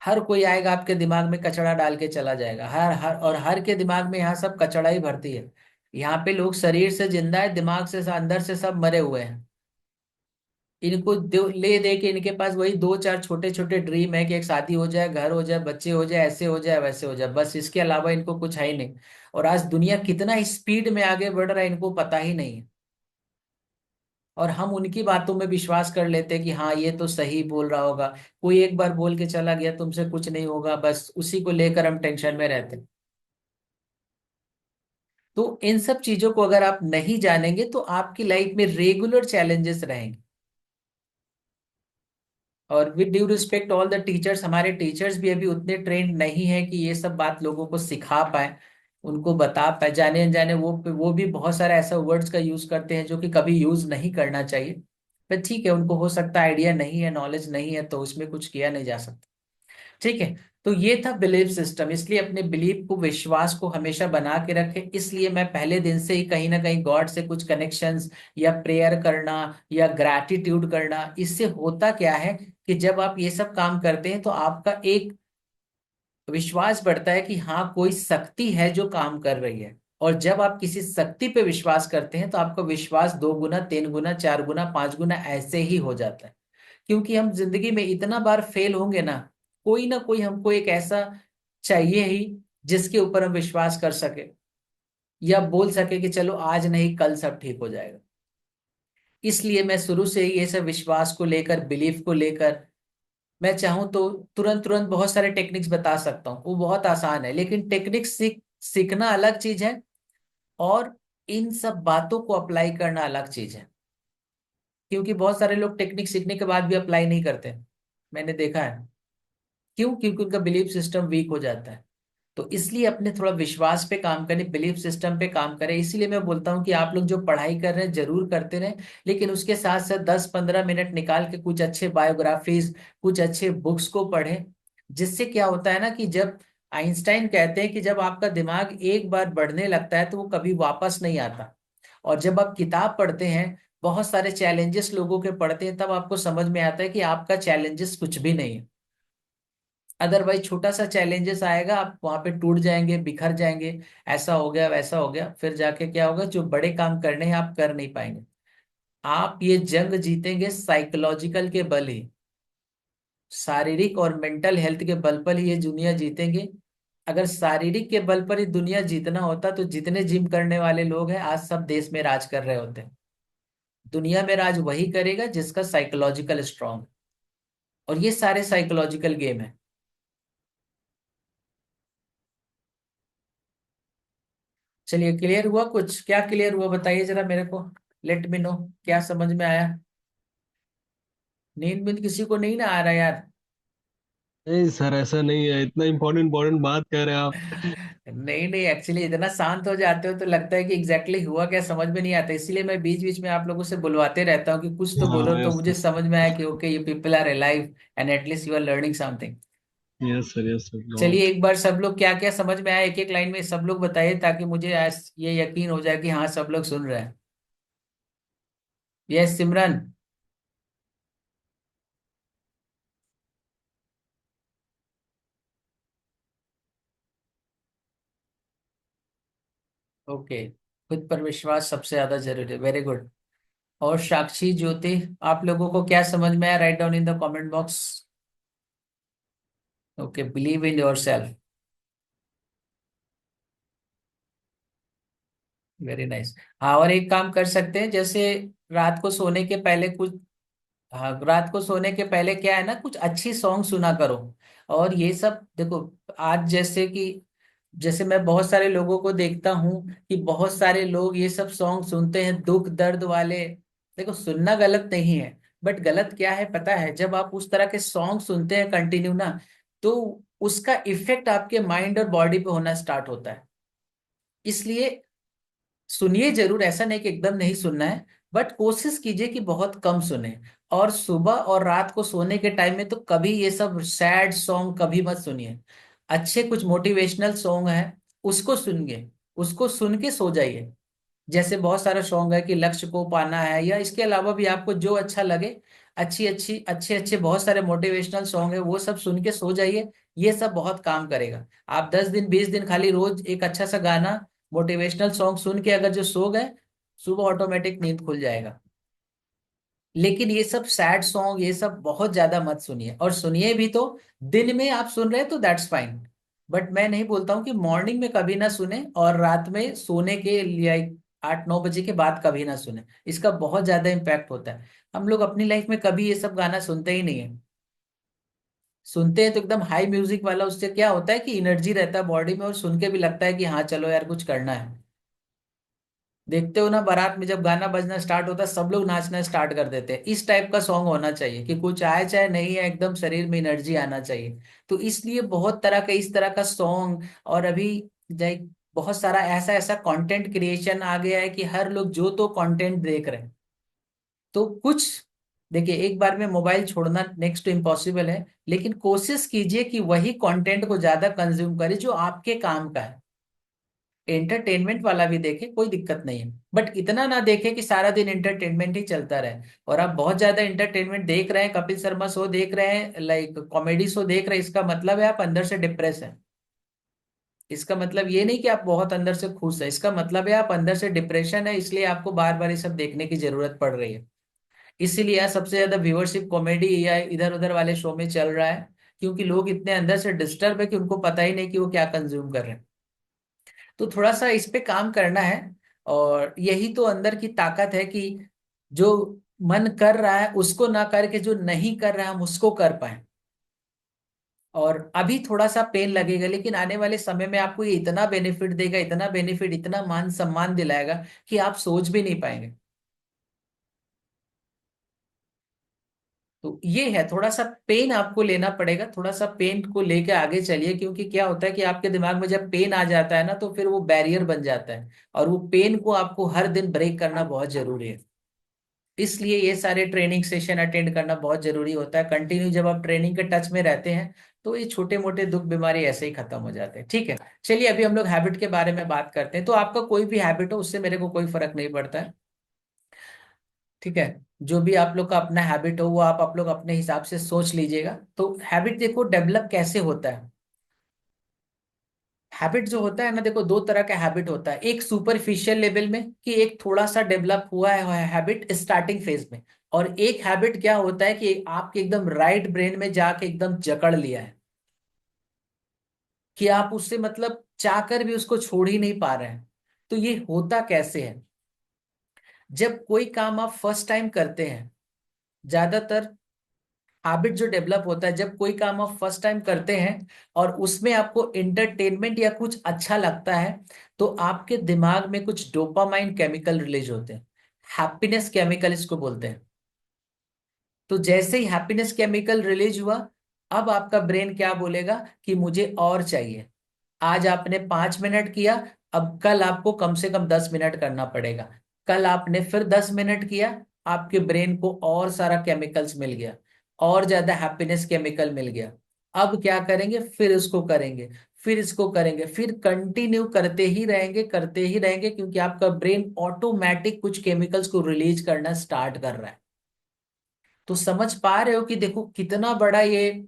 हर कोई आएगा आपके दिमाग में कचड़ा डाल के चला जाएगा, हर हर और हर के दिमाग में यहाँ सब कचड़ा ही भरती है। यहाँ पे लोग शरीर से जिंदा है, दिमाग से अंदर से सब मरे हुए हैं। इनको ले दे के इनके पास वही दो चार छोटे छोटे ड्रीम है कि एक शादी हो जाए, घर हो जाए, बच्चे हो जाए, ऐसे हो जाए वैसे हो जाए, बस इसके अलावा इनको कुछ है ही नहीं। और आज दुनिया कितना स्पीड में आगे बढ़ रहा है इनको पता ही नहीं है। और हम उनकी बातों में विश्वास कर लेते हैं कि हाँ ये तो सही बोल रहा होगा। कोई एक बार बोल के चला गया तुमसे कुछ नहीं होगा, बस उसी को लेकर हम टेंशन में रहते हैं। तो इन सब चीजों को अगर आप नहीं जानेंगे तो आपकी लाइफ में रेगुलर चैलेंजेस रहेंगे। और with due respect all the teachers, हमारे टीचर्स भी अभी उतने ट्रेंड नहीं है कि ये सब बात लोगों को सिखा पाए, उनको बता पाए। जाने अनजाने वो भी बहुत सारा ऐसा वर्ड्स का यूज करते हैं जो कि कभी यूज नहीं करना चाहिए। पर ठीक है, उनको हो सकता है आइडिया नहीं है, नॉलेज नहीं है, तो उसमें कुछ किया नहीं जा सकता। ठीक है। तो ये था बिलीफ सिस्टम। इसलिए अपने बिलीफ को, विश्वास को हमेशा बना के रखे। इसलिए मैं पहले दिन से ही कहीं ना कहीं गॉड से कुछ कनेक्शंस या प्रेयर करना या ग्रैटिट्यूड करना, इससे होता क्या है कि जब आप ये सब काम करते हैं तो आपका एक विश्वास बढ़ता है कि हाँ कोई शक्ति है जो काम कर रही है। और जब आप किसी शक्ति पे विश्वास करते हैं तो आपका विश्वास 2 गुना, 3 गुना, 4 गुना, 5 गुना ऐसे ही हो जाता है। क्योंकि हम जिंदगी में इतना बार फेल होंगे ना कोई हमको एक ऐसा चाहिए ही जिसके ऊपर हम विश्वास कर सके, या बोल सके कि चलो आज नहीं कल सब ठीक हो जाएगा। इसलिए मैं शुरू से ही ये सब विश्वास को लेकर, बिलीफ को लेकर, मैं चाहूं तो तुरंत तुरंत बहुत सारे टेक्निक्स बता सकता हूँ, वो बहुत आसान है। लेकिन टेक्निक्स सीखना अलग चीज है, और इन सब बातों को अप्लाई करना अलग चीज है। क्योंकि बहुत सारे लोग टेक्निक सीखने के बाद भी अप्लाई नहीं करते, मैंने देखा है। क्यों? क्योंकि उनका बिलीफ सिस्टम वीक हो जाता है। तो इसलिए अपने थोड़ा विश्वास पे काम करें, बिलीफ सिस्टम पे काम करें। इसीलिए मैं बोलता हूँ कि आप लोग जो पढ़ाई कर रहे हैं जरूर करते रहें, लेकिन उसके साथ साथ 10-15 मिनट निकाल के कुछ अच्छे बायोग्राफीज, कुछ अच्छे बुक्स को पढ़ें। जिससे क्या होता है ना कि जब आइंस्टाइन कहते हैं कि जब आपका दिमाग एक बार बढ़ने लगता है तो वो कभी वापस नहीं आता। और जब आप किताब पढ़ते हैं, बहुत सारे चैलेंजेस लोगों के पढ़ते हैं, तब आपको समझ में आता है कि आपका चैलेंजेस कुछ भी नहीं है। अदरवाइज छोटा सा चैलेंजेस आएगा, आप वहां पे टूट जाएंगे, बिखर जाएंगे, ऐसा हो गया वैसा हो गया, फिर जाके क्या होगा, जो बड़े काम करने हैं आप कर नहीं पाएंगे। आप ये जंग जीतेंगे साइकोलॉजिकल के बल ही, शारीरिक और मेंटल हेल्थ के बल पर ही ये दुनिया जीतेंगे। अगर शारीरिक के बल पर ही दुनिया जीतना होता तो जितने जिम करने वाले लोग हैं आज सब देश में राज कर रहे होते। दुनिया में राज वही करेगा जिसका साइकोलॉजिकल स्ट्रांग, और ये सारे साइकोलॉजिकल गेम है। चलिए, क्लियर हुआ? कुछ क्या क्लियर हुआ बताइए जरा मेरे को, लेट मी नो, क्या समझ में आया? नींद बींद किसी को नहीं ना आ रहा यार? नहीं सर, ऐसा नहीं है, इतना इम्पोर्टेंट इम्पोर्टेंट बात कह रहे हैं आप। नहीं नहीं, एक्चुअली इतना शांत हो जाते हो तो लगता है कि एग्जैक्टली हुआ क्या समझ में नहीं आता, इसीलिए मैं बीच बीच में आप लोगों से बुलवाते रहता हूँ कि कुछ तो बोलो, हाँ तो यस मुझे सर। समझ में आया कि okay you people are alive and at least you are learning something. Yes sir चलिए, बहुत। एक बार सब लोग क्या क्या समझ में आया एक एक लाइन में सब लोग बताइए, ताकि मुझे ये यकीन हो जाए कि हाँ सब लोग सुन रहे हैं। यस सिमरन। ओके, खुद पर विश्वास सबसे ज्यादा जरूरी है, वेरी गुड। और साक्षी, ज्योति, आप लोगों को क्या समझ में आया? Write down in the comment box. Okay, believe in your self, very nice. हाँ, और एक काम कर सकते हैं, जैसे रात को सोने के पहले कुछ, हाँ रात को सोने के पहले क्या है ना, कुछ अच्छी सॉन्ग सुना करो। और ये सब देखो, आज जैसे कि, जैसे मैं बहुत सारे लोगों को देखता हूँ कि बहुत सारे लोग ये सब सॉन्ग सुनते हैं दुख दर्द वाले। देखो, सुनना गलत नहीं है, बट गलत क्या है पता है? जब आप उस तरह के सॉन्ग सुनते हैं कंटिन्यू ना, तो उसका इफेक्ट आपके माइंड और बॉडी पे होना स्टार्ट होता है। इसलिए सुनिए जरूर, ऐसा नहीं कि एकदम नहीं सुनना है, बट कोशिश कीजिए कि बहुत कम सुने। और सुबह और रात को सोने के टाइम में तो कभी ये सब सैड सॉन्ग कभी मत सुनिए। अच्छे कुछ मोटिवेशनल सॉन्ग है, उसको सुनिए, उसको सुन के सो जाइए। जैसे बहुत सारा सॉन्ग है कि लक्ष्य को पाना है, या इसके अलावा भी आपको जो अच्छा लगे, अच्छी अच्छी अच्छे अच्छे बहुत सारे मोटिवेशनल सॉन्ग है, वो सब सुन के सो जाइए। ये सब बहुत काम करेगा। आप 10 दिन 20 दिन खाली रोज एक अच्छा सा गाना, मोटिवेशनल सॉन्ग सुन के अगर जो सो गए, सुबह ऑटोमेटिक नींद खुल जाएगा। लेकिन ये सब सैड सॉन्ग ये सब बहुत ज्यादा मत सुनिए, और सुनिए भी तो दिन में आप सुन रहे हैं तो दैट्स फाइन। बट मैं नहीं बोलता हूँ कि मॉर्निंग में कभी ना सुने, और रात में सोने के लिए 8-9 बजे के बाद कभी ना सुने। इसका बहुत ज्यादा इम्पैक्ट होता है। हम लोग अपनी लाइफ में कभी ये सब गाना सुनते ही नहीं है। सुनते हैं तो एकदम हाई म्यूजिक वाला, उससे क्या होता है कि एनर्जी रहता है बॉडी में, और सुन के भी लगता है कि हाँ चलो यार कुछ करना है। देखते हो ना, बारात में जब गाना बजना स्टार्ट होता है सब लोग नाचना स्टार्ट कर देते हैं। इस टाइप का सॉन्ग होना चाहिए कि कुछ आए चाहे नहीं है, एकदम शरीर में एनर्जी आना चाहिए। तो इसलिए बहुत तरह का इस तरह का सॉन्ग, और अभी लाइक बहुत सारा ऐसा ऐसा कंटेंट क्रिएशन आ गया है कि हर लोग जो तो कंटेंट देख रहे हैं। तो कुछ, देखिए, एक बार में मोबाइल छोड़ना नेक्स्ट टू इम्पॉसिबल है, लेकिन कोशिश कीजिए कि वही कंटेंट को ज्यादा कंज्यूम करें जो आपके काम का है। एंटरटेनमेंट वाला भी देखे, कोई दिक्कत नहीं है, बट इतना ना देखे कि सारा दिन एंटरटेनमेंट ही चलता रहे। और आप बहुत ज्यादा एंटरटेनमेंट देख रहे हैं, कपिल शर्मा शो देख रहे हैं, लाइक कॉमेडी शो देख रहे हैं, इसका मतलब है आप अंदर से डिप्रेस हैं। इसका मतलब ये नहीं कि आप बहुत अंदर से खुश हैं, इसका मतलब है आप अंदर से डिप्रेशन है, इसलिए आपको बार बार ये सब देखने की जरूरत पड़ रही है। इसीलिए यहाँ सबसे ज्यादा व्यूअरशिप कॉमेडी या इधर उधर वाले शो में चल रहा है, क्योंकि लोग इतने अंदर से डिस्टर्ब है कि उनको पता ही नहीं कि वो क्या कंज्यूम कर रहे हैं। तो थोड़ा सा इस पे काम करना है। और यही तो अंदर की ताकत है कि जो मन कर रहा है उसको ना करके जो नहीं कर रहा है हम उसको कर पाए। और अभी थोड़ा सा पेन लगेगा, लेकिन आने वाले समय में आपको ये इतना बेनिफिट देगा, इतना बेनिफिट, इतना मान सम्मान दिलाएगा कि आप सोच भी नहीं पाएंगे। तो ये है, थोड़ा सा पेन आपको लेना पड़ेगा, थोड़ा सा पेन को लेके आगे चलिए, क्योंकि क्या होता है कि आपके दिमाग में जब पेन आ जाता है ना, तो फिर वो बैरियर बन जाता है, और वो पेन को आपको हर दिन ब्रेक करना बहुत जरूरी है। इसलिए ये सारे ट्रेनिंग सेशन अटेंड करना बहुत जरूरी होता है। कंटिन्यू जब आप ट्रेनिंग के टच में रहते हैं, तो ये छोटे मोटे दुख बीमारी ऐसे ही खत्म हो जाते हैं। ठीक है, चलिए अभी हम लोग हैबिट के बारे में बात करते हैं। तो आपका कोई भी हैबिट हो, उससे मेरे को कोई फर्क नहीं पड़ता है। ठीक है, जो भी आप लोग का अपना हैबिट हो, वो आप लोग अपने हिसाब से सोच लीजिएगा। तो हैबिट देखो डेवलप कैसे होता है। हैबिट जो होता है ना, देखो दो तरह का हैबिट होता है, एक सुपरफिशियल लेवल में कि एक थोड़ा सा डेवलप हुआ है हैबिट स्टार्टिंग फेज में, और एक हैबिट क्या होता है कि आपके एकदम राइट ब्रेन में जाके एकदम जकड़ लिया है, कि आप उससे मतलब चाहकर भी उसको छोड़ ही नहीं पा रहे हैं। तो ये होता कैसे है, जब कोई काम आप फर्स्ट टाइम करते हैं, ज्यादातर हैबिट जो डेवलप होता है जब कोई काम आप फर्स्ट टाइम करते हैं, और उसमें आपको एंटरटेनमेंट या कुछ अच्छा लगता है, तो आपके दिमाग में कुछ डोपामाइन केमिकल रिलीज होते हैं, हैप्पीनेस केमिकल इसको बोलते हैं। तो जैसे ही हैप्पीनेस केमिकल रिलीज हुआ, अब आपका ब्रेन क्या बोलेगा कि मुझे और चाहिए। आज आपने 5 मिनट किया, अब कल आपको कम से कम 10 मिनट करना पड़ेगा। कल आपने फिर 10 मिनट किया, आपके ब्रेन को और सारा केमिकल्स मिल गया, और ज्यादा हैप्पीनेस केमिकल मिल गया। अब क्या करेंगे, फिर इसको करेंगे, फिर इसको करेंगे, फिर कंटिन्यू करते ही रहेंगे, क्योंकि आपका ब्रेन ऑटोमेटिक कुछ केमिकल्स को रिलीज करना स्टार्ट कर रहा है। तो समझ पा रहे हो कि देखो कितना बड़ा ये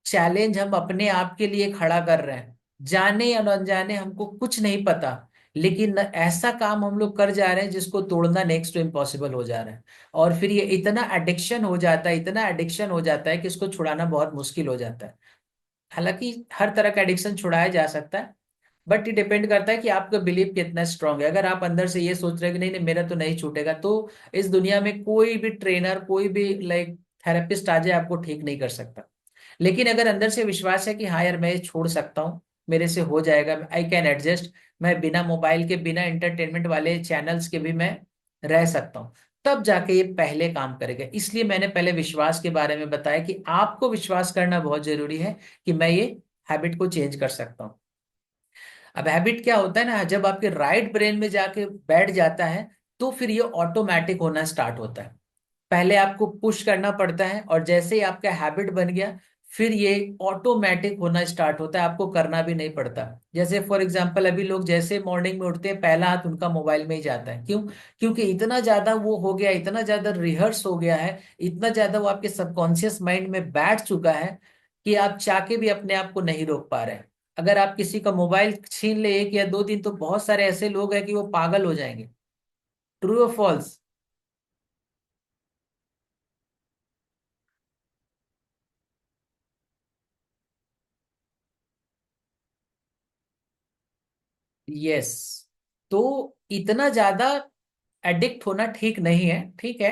चैलेंज हम अपने आप के लिए खड़ा कर रहे हैं। जाने या न अनजाने हमको कुछ नहीं पता, लेकिन ऐसा काम हम लोग कर जा रहे हैं जिसको तोड़ना नेक्स्ट टू इम्पॉसिबल हो जा रहा है। और फिर ये इतना एडिक्शन हो जाता है, इतना एडिक्शन हो जाता है कि इसको छुड़ाना बहुत मुश्किल हो जाता है। हालांकि हर तरह का एडिक्शन छुड़ाया जा सकता है, बट ये डिपेंड करता है कि आपका बिलीफ कितना स्ट्रांग है। अगर आप अंदर से ये सोच रहे हैं कि नहीं नहीं मेरा तो नहीं छूटेगा, तो इस दुनिया में कोई भी ट्रेनर, कोई भी लाइक थेरेपिस्ट आ जाए, आपको ठीक नहीं कर सकता। लेकिन अगर अंदर से विश्वास है कि हाँ यार मैं ये छोड़ सकता हूँ, मेरे से हो जाएगा, आई कैन एडजस्ट, मैं बिना मोबाइल के बिना एंटरटेनमेंट वाले चैनल्स के भी मैं रह सकता हूँ, तब जाके ये पहले काम करेगा। इसलिए मैंने पहले विश्वास के बारे में बताया कि आपको विश्वास करना बहुत जरूरी है कि मैं ये हैबिट को चेंज कर सकता हूँ। अब हैबिट क्या होता है ना, जब आपके राइट ब्रेन में जाके बैठ जाता है, तो फिर ये ऑटोमेटिक होना स्टार्ट होता है। पहले आपको पुश करना पड़ता है, और जैसे ही आपका हैबिट बन गया, फिर ये ऑटोमेटिक होना स्टार्ट होता है, आपको करना भी नहीं पड़ता। जैसे फॉर एग्जांपल अभी लोग जैसे मॉर्निंग में उठते हैं, पहला हाथ उनका मोबाइल में ही जाता है। क्यों? क्योंकि इतना ज्यादा वो हो गया, इतना ज्यादा रिहर्स हो गया है, इतना ज्यादा वो आपके सबकॉन्शियस माइंड में बैठ चुका है, कि आप चाह के भी अपने आप को नहीं रोक पा रहे हैं। अगर आप किसी का मोबाइल छीन ले 1 या 2 दिन, तो बहुत सारे ऐसे लोग हैं कि वो पागल हो जाएंगे। ट्रू और फॉल्स? यस। तो इतना ज्यादा एडिक्ट होना ठीक नहीं है। ठीक है,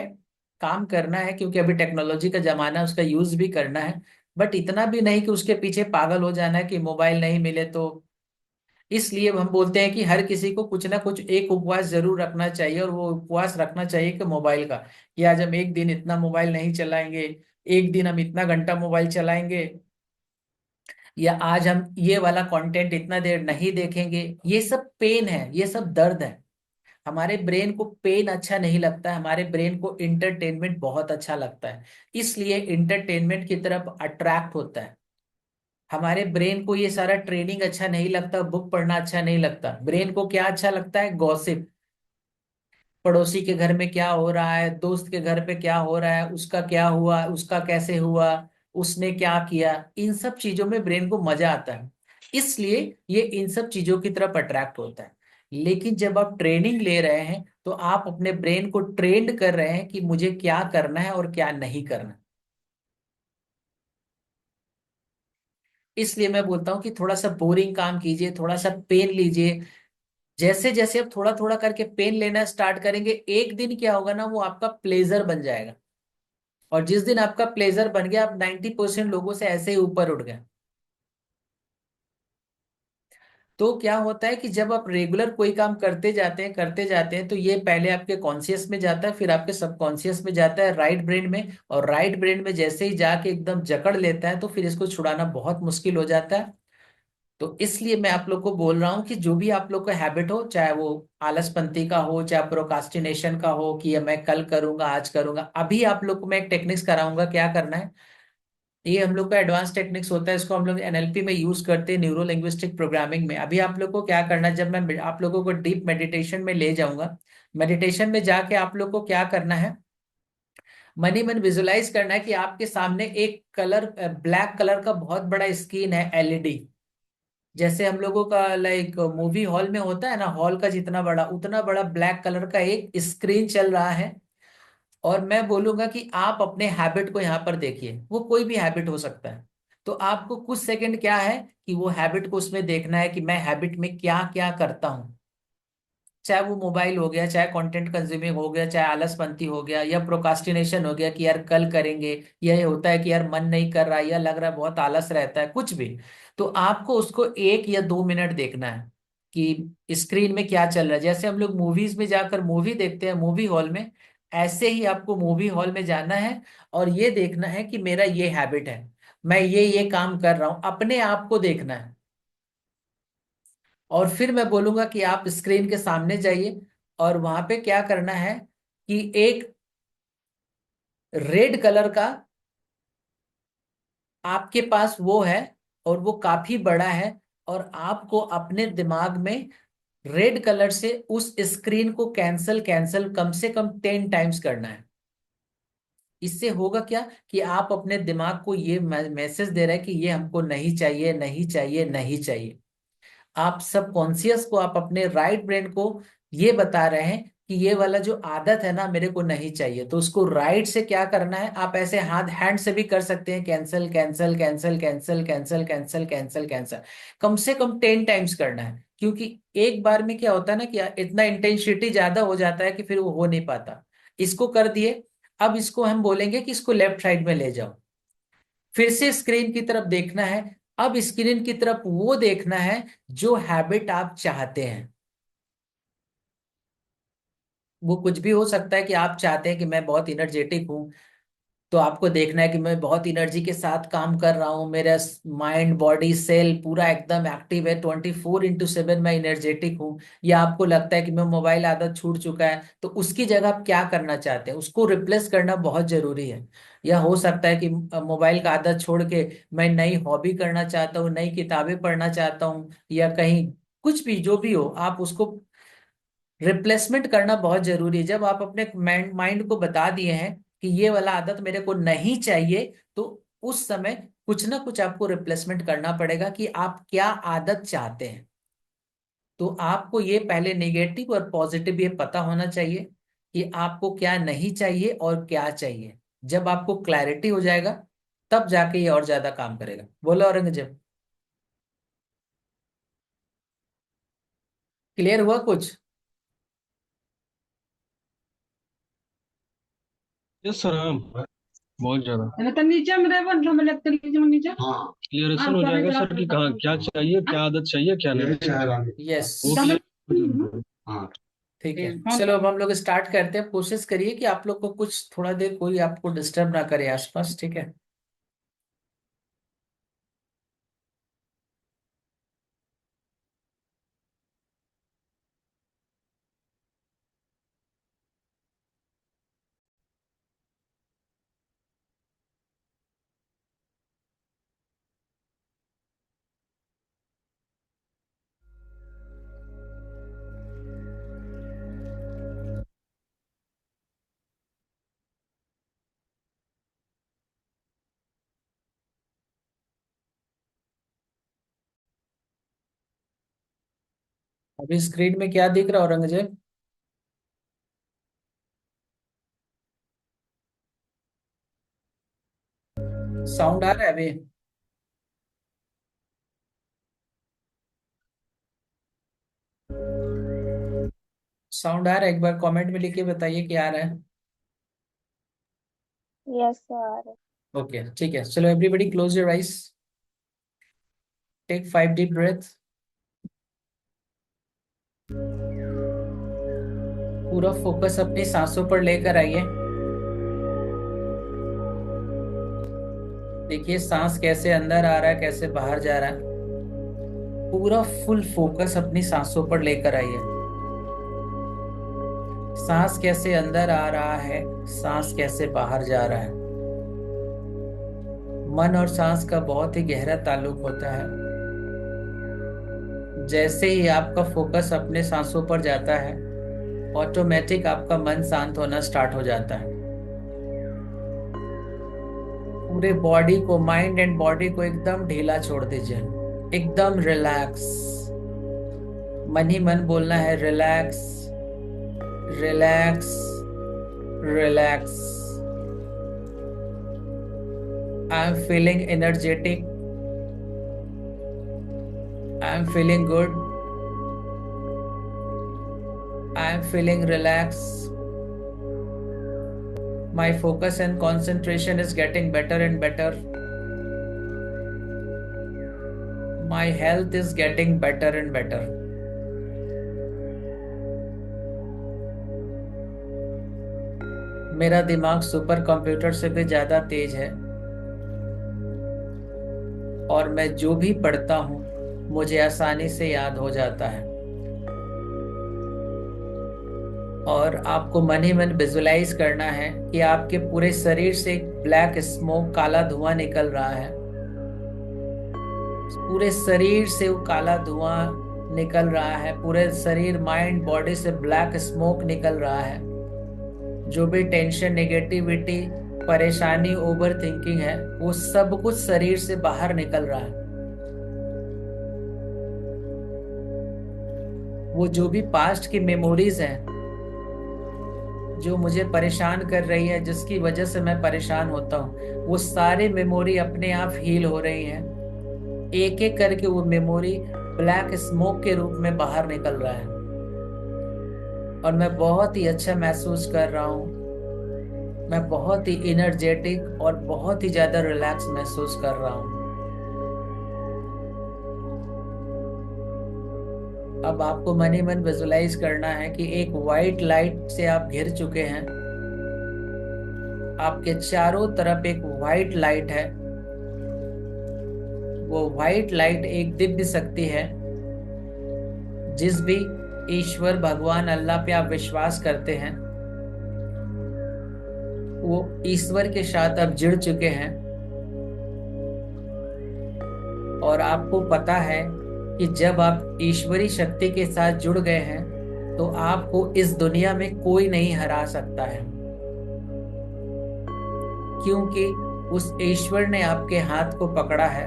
काम करना है क्योंकि अभी टेक्नोलॉजी का जमाना है, उसका यूज भी करना है, बट इतना भी नहीं कि उसके पीछे पागल हो जाना है कि मोबाइल नहीं मिले तो। इसलिए हम बोलते हैं कि हर किसी को कुछ ना कुछ एक उपवास जरूर रखना चाहिए, और वो उपवास रखना चाहिए कि मोबाइल का, कि आज हम एक दिन इतना मोबाइल नहीं चलाएंगे, एक दिन हम इतना घंटा मोबाइल चलाएंगे, या आज हम ये वाला कंटेंट इतना देर नहीं देखेंगे। ये सब पेन है, ये सब दर्द है। हमारे ब्रेन को पेन अच्छा नहीं लगता है, हमारे ब्रेन को इंटरटेनमेंट बहुत अच्छा लगता है, इसलिए इंटरटेनमेंट की तरफ अट्रैक्ट होता है। हमारे ब्रेन को ये सारा ट्रेनिंग अच्छा नहीं लगता, बुक पढ़ना अच्छा नहीं लगता। ब्रेन को क्या अच्छा लगता है? गॉसिप, पड़ोसी के घर में क्या हो रहा है, दोस्त के घर पे क्या हो रहा है, उसका क्या हुआ, उसका कैसे हुआ, उसने क्या किया, इन सब चीजों में ब्रेन को मजा आता है, इसलिए ये इन सब चीजों की तरफ अट्रैक्ट होता है। लेकिन जब आप ट्रेनिंग ले रहे हैं, तो आप अपने ब्रेन को ट्रेंड कर रहे हैं कि मुझे क्या करना है और क्या नहीं करना। इसलिए मैं बोलता हूँ कि थोड़ा सा बोरिंग काम कीजिए, थोड़ा सा पेन लीजिए। जैसे जैसे आप थोड़ा थोड़ा करके पेन लेना स्टार्ट करेंगे, एक दिन क्या होगा ना, वो आपका प्लेजर बन जाएगा। और जिस दिन आपका प्लेजर बन गया, आप 90% लोगों से ऐसे ही ऊपर उठ गए। तो क्या होता है कि जब आप रेगुलर कोई काम करते जाते हैं तो ये पहले आपके कॉन्शियस में जाता है, फिर आपके सबकॉन्शियस में जाता है, राइट ब्रेन में। और राइट ब्रेन में जैसे ही जाके एकदम जकड़ लेता है तो फिर इसको छुड़ाना बहुत मुश्किल हो जाता है। तो इसलिए मैं आप लोग को बोल रहा हूँ कि जो भी आप लोग का हैबिट हो, चाहे वो आलसपंती का हो, चाहे प्रोकास्टिनेशन का हो कि ये मैं कल करूंगा आज करूंगा, अभी आप लोग को मैं एक टेक्निक्स कराऊंगा क्या करना है। ये हम लोग का एडवांस टेक्निक्स होता है, इसको हम लोग एनएलपी में यूज करते हैं, न्यूरो लिंग्विस्टिक प्रोग्रामिंग में। अभी आप लोग को क्या करना है, जब मैं आप लोगों को डीप मेडिटेशन में ले जाऊंगा, मेडिटेशन में जाके आप लोग को क्या करना है, मन ही मन विजुलाइज करना है कि आपके सामने एक कलर, ब्लैक कलर का बहुत बड़ा स्क्रीन है, एलईडी। जैसे हम लोगों का लाइक मूवी हॉल में होता है ना, हॉल का जितना बड़ा, उतना बड़ा ब्लैक कलर का एक स्क्रीन चल रहा है। और मैं बोलूंगा कि आप अपने हैबिट को यहाँ पर देखिए, वो कोई भी हैबिट हो सकता है। तो आपको कुछ सेकंड क्या है कि वो हैबिट को उसमें देखना है कि मैं हैबिट में क्या क्या करता हूँ। चाहे वो मोबाइल हो गया, चाहे कंटेंट कंज्यूमिंग हो गया, चाहे आलसपंती हो गया, या प्रोकास्टिनेशन हो गया कि यार कल करेंगे, या ये होता है कि यार मन नहीं कर रहा, या लग रहा है बहुत आलस रहता है, कुछ भी। तो आपको उसको 1 या 2 मिनट देखना है कि स्क्रीन में क्या चल रहा है। जैसे हम लोग मूवीज में जाकर मूवी देखते हैं मूवी हॉल में, ऐसे ही आपको मूवी हॉल में जाना है और ये देखना है कि मेरा ये हैबिट है, मैं ये काम कर रहा हूं, अपने आप को देखना है। और फिर मैं बोलूंगा कि आप स्क्रीन के सामने जाइए और वहां पे क्या करना है कि एक रेड कलर का आपके पास वो है, और वो काफी बड़ा है। और आपको अपने दिमाग में रेड कलर से उस स्क्रीन को कैंसल कैंसल कम से कम 10 टाइम्स करना है। इससे होगा क्या कि आप अपने दिमाग को ये मैसेज दे रहे हैं कि ये हमको नहीं चाहिए, नहीं चाहिए, नहीं चाहिए। आप सबकॉन्शियस को, आप अपने राइट ब्रेन को ये बता रहे हैं कि ये वाला जो आदत है ना मेरे को नहीं चाहिए। तो उसको राइट से क्या करना है, आप ऐसे हाथ हैंड से भी कर सकते हैं, cancel cancel cancel cancel cancel cancel cancel cancel, कम से कम 10 टाइम्स करना है। क्योंकि एक बार में क्या होता है ना कि इतना इंटेंसिटी ज्यादा हो जाता है कि फिर वो हो नहीं पाता। इसको कर दिए। अब इसको हम बोलेंगे कि इसको लेफ्ट साइड में ले जाओ, फिर से स्क्रीन की तरफ देखना है। अब स्क्रीन की तरफ वो देखना है जो हैबिट आप चाहते हैं। वो कुछ भी हो सकता है कि आप चाहते हैं कि मैं बहुत इनर्जेटिक हूं, तो आपको देखना है कि मैं बहुत एनर्जी के साथ काम कर रहा हूँ, मेरा माइंड बॉडी सेल पूरा एकदम एक्टिव है, 24/7 मैं एनर्जेटिक हूँ। या आपको लगता है कि मैं मोबाइल आदत छूट चुका है, तो उसकी जगह आप क्या करना चाहते हैं, उसको रिप्लेस करना बहुत जरूरी है। या हो सकता है कि मोबाइल का आदत छोड़ के मैं नई हॉबी करना चाहता हूँ, नई किताबें पढ़ना चाहता हूँ, या कहीं कुछ भी जो भी हो, आप उसको रिप्लेसमेंट करना बहुत जरूरी है। जब आप अपने माइंड को बता दिए हैं कि ये वाला आदत मेरे को नहीं चाहिए, तो उस समय कुछ ना कुछ आपको रिप्लेसमेंट करना पड़ेगा कि आप क्या आदत चाहते हैं। तो आपको ये पहले नेगेटिव और पॉजिटिव ये पता होना चाहिए कि आपको क्या नहीं चाहिए और क्या चाहिए। जब आपको क्लैरिटी हो जाएगा, तब जाके ये और ज्यादा काम करेगा। बोलो औरंगजेब, क्लियर हुआ कुछ? यस सर, हाँ, बहुत ज्यादा क्लियरेशन हो जाएगा सर कि कहाँ क्या चाहिए, क्या आदत चाहिए, क्या नहीं चाहिए। यस, वो clear- हाँ। ठीक है। चलो अब हम लोग स्टार्ट करते हैं। कोशिश करिए कि आप लोग को कुछ थोड़ा देर कोई आपको डिस्टर्ब ना करे आसपास, ठीक है। अभी स्क्रीन में क्या दिख रहा है औरंगजेब? साउंड आ रहा है अभी? साउंड आ रहा है? एक बार कमेंट में लिख के बताइए कि आ रहा है। Yes sir. ओके, ठीक है। चलो everybody close your eyes, take 5 deep breath. पूरा फोकस अपनी सांसों पर लेकर आइए। देखिए सांस कैसे अंदर आ रहा है, कैसे बाहर जा रहा है। पूरा फुल फोकस अपनी सांसों पर लेकर आइए। सांस कैसे अंदर आ रहा है, सांस कैसे बाहर जा रहा है। मन और सांस का बहुत ही गहरा ताल्लुक होता है। जैसे ही आपका फोकस अपने सांसों पर जाता है, ऑटोमेटिक आपका मन शांत होना स्टार्ट हो जाता है। पूरे बॉडी को, माइंड एंड बॉडी को एकदम ढीला छोड़ दीजिए, एकदम रिलैक्स। मन ही मन बोलना है, relax, relax, relax. I am feeling energetic, I am feeling good, I am feeling relax. My focus and concentration is getting better and better. My health is getting better and better. मेरा दिमाग super computer से भी ज्यादा तेज है और मैं जो भी पढ़ता हूँ मुझे आसानी से याद हो जाता है। और आपको मन ही मन विजुलाइज करना है कि आपके पूरे शरीर से एक ब्लैक स्मोक, काला धुआं निकल रहा है। पूरे शरीर से वो काला धुआं निकल रहा है, पूरे शरीर, माइंड, बॉडी से ब्लैक स्मोक निकल रहा है। जो भी टेंशन, नेगेटिविटी, परेशानी, ओवर थिंकिंग है, वो सब कुछ शरीर से बाहर निकल रहा है। वो जो भी पास्ट की मेमोरीज हैं जो मुझे परेशान कर रही है, जिसकी वजह से मैं परेशान होता हूँ, वो सारी मेमोरी अपने आप हील हो रही हैं। एक एक करके वो मेमोरी ब्लैक स्मोक के रूप में बाहर निकल रहा है और मैं बहुत ही अच्छा महसूस कर रहा हूँ। मैं बहुत ही एनर्जेटिक और बहुत ही ज्यादा रिलैक्स महसूस कर रहा हूँ। अब आपको मन ही मन विजुलाइज करना है कि एक वाइट लाइट से आप घिर चुके हैं। आपके चारों तरफ एक वाइट लाइट है। वो वाइट लाइट एक दिव्य शक्ति है। जिस भी ईश्वर, भगवान, अल्लाह पे आप विश्वास करते हैं, वो ईश्वर के साथ आप जुड़ चुके हैं। और आपको पता है कि जब आप ईश्वरी शक्ति के साथ जुड़ गए हैं तो आपको इस दुनिया में कोई नहीं हरा सकता है, क्योंकि उस ईश्वर ने आपके हाथ को पकड़ा है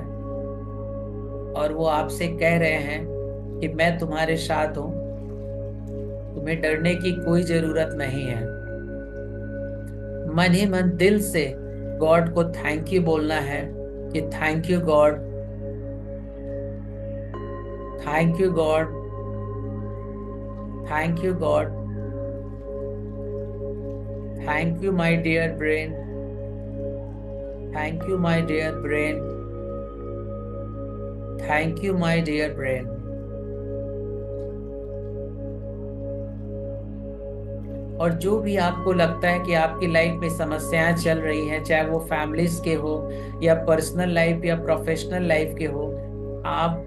और वो आपसे कह रहे हैं कि मैं तुम्हारे साथ हूं, तुम्हें डरने की कोई जरूरत नहीं है। मन ही मन दिल से गॉड को थैंक यू बोलना है कि thank you God, thank you God, thank you God, thank you my dear brain, thank you my dear brain, thank you my dear brain. और जो भी आपको लगता है कि आपकी लाइफ में समस्याएं चल रही हैं, चाहे वो फैमिलीज के हो या पर्सनल लाइफ या प्रोफेशनल लाइफ के हो, आप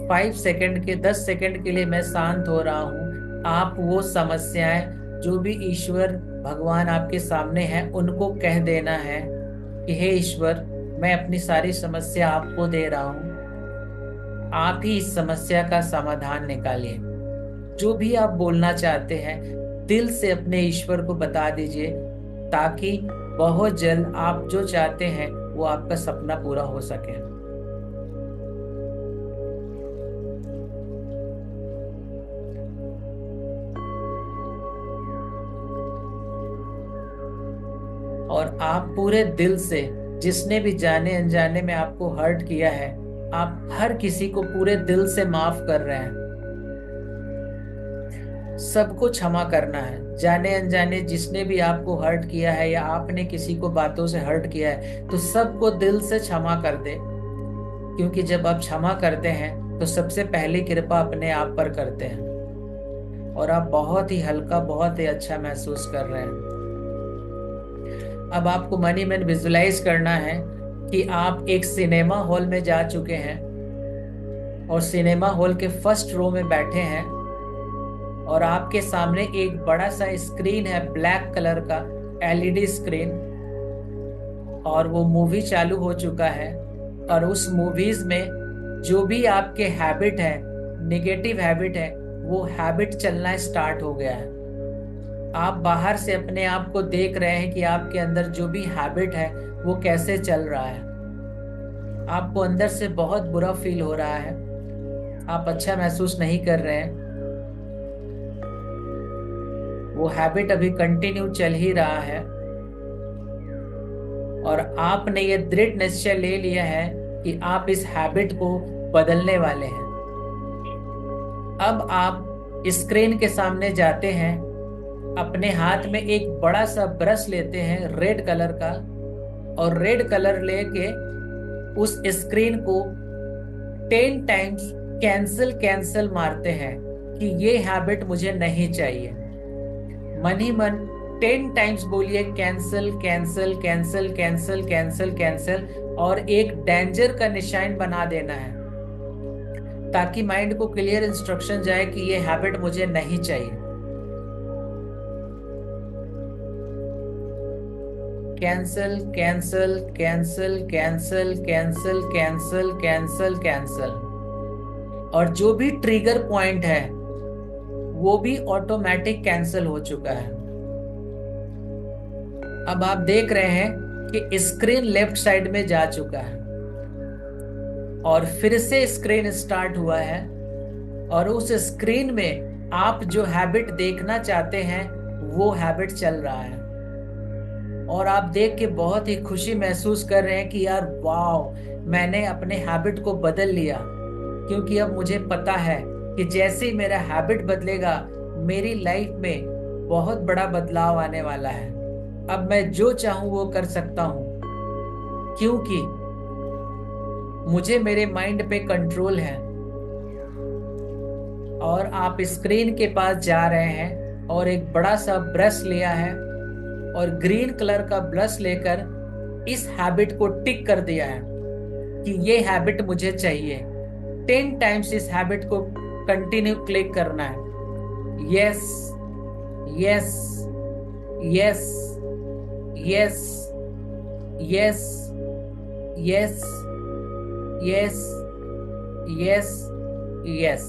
5 सेकंड के, 10 सेकंड के लिए मैं शांत हो रहा हूँ। आप वो समस्याएं जो भी ईश्वर, भगवान आपके सामने हैं, उनको कह देना है कि हे ईश्वर, मैं अपनी सारी समस्या आपको दे रहा हूँ, आप ही इस समस्या का समाधान निकालिए। जो भी आप बोलना चाहते हैं दिल से अपने ईश्वर को बता दीजिए, ताकि बहुत जल्द आप जो चाहते हैं वो आपका सपना पूरा हो सके। और आप पूरे दिल से, जिसने भी जाने अनजाने में आपको हर्ट किया है, आप हर किसी को पूरे दिल से माफ कर रहे हैं। सबको क्षमा करना है। जाने अनजाने जिसने भी आपको हर्ट किया है या आपने किसी को बातों से हर्ट किया है, तो सबको दिल से क्षमा कर दे, क्योंकि जब आप क्षमा करते हैं तो सबसे पहली कृपा अपने आप पर करते हैं। और आप बहुत ही हल्का, बहुत ही अच्छा महसूस कर रहे हैं। अब आपको मनी मैन विजुलाइज करना है कि आप एक सिनेमा हॉल में जा चुके हैं और सिनेमा हॉल के फर्स्ट रो में बैठे हैं, और आपके सामने एक बड़ा सा स्क्रीन है, ब्लैक कलर का एलईडी स्क्रीन, और वो मूवी चालू हो चुका है। और उस मूवीज में जो भी आपके हैबिट है, नेगेटिव हैबिट है, वो हैबिट चलना स्टार्ट हो गया है। आप बाहर से अपने आप को देख रहे हैं कि आपके अंदर जो भी हैबिट है वो कैसे चल रहा है। आपको अंदर से बहुत बुरा फील हो रहा है, आप अच्छा महसूस नहीं कर रहे हैं। वो हैबिट अभी कंटिन्यू चल ही रहा है, और आपने ये दृढ़ निश्चय ले लिया है कि आप इस हैबिट को बदलने वाले हैं। अब आप स्क्रीन के सामने जाते हैं, अपने हाथ में एक बड़ा सा ब्रश लेते हैं रेड कलर का, और रेड कलर लेके उस स्क्रीन को 10 टाइम्स कैंसिल कैंसिल मारते हैं कि ये हैबिट मुझे नहीं चाहिए। मन ही मन 10 टाइम्स बोलिए cancel cancel cancel cancel cancel cancel, और एक डेंजर का निशान बना देना है ताकि माइंड को क्लियर इंस्ट्रक्शन जाए कि ये हैबिट मुझे नहीं चाहिए। Cancel cancel cancel cancel cancel cancel cancel cancel, और जो भी ट्रिगर पॉइंट है वो भी ऑटोमेटिक कैंसिल हो चुका है। अब आप देख रहे हैं कि स्क्रीन लेफ्ट साइड में जा चुका है, और फिर से स्क्रीन स्टार्ट हुआ है, और उस स्क्रीन में आप जो हैबिट देखना चाहते हैं वो हैबिट चल रहा है। और आप देख के बहुत ही खुशी महसूस कर रहे हैं कि यार वाह, मैंने अपने हैबिट को बदल लिया। क्योंकि अब मुझे पता है कि जैसे ही मेरा हैबिट बदलेगा, मेरी लाइफ में बहुत बड़ा बदलाव आने वाला है। अब मैं जो चाहूं वो कर सकता हूं, क्योंकि मुझे मेरे माइंड पे कंट्रोल है। और आप स्क्रीन के पास जा रहे हैं और एक बड़ा सा ब्रश लिया है, और ग्रीन कलर का ब्रश लेकर इस हैबिट को टिक कर दिया है कि ये हैबिट मुझे चाहिए। 10 टाइम्स इस हैबिट को कंटिन्यू क्लिक करना है। Yes, yes, yes, yes, yes, yes, yes, yes, yes.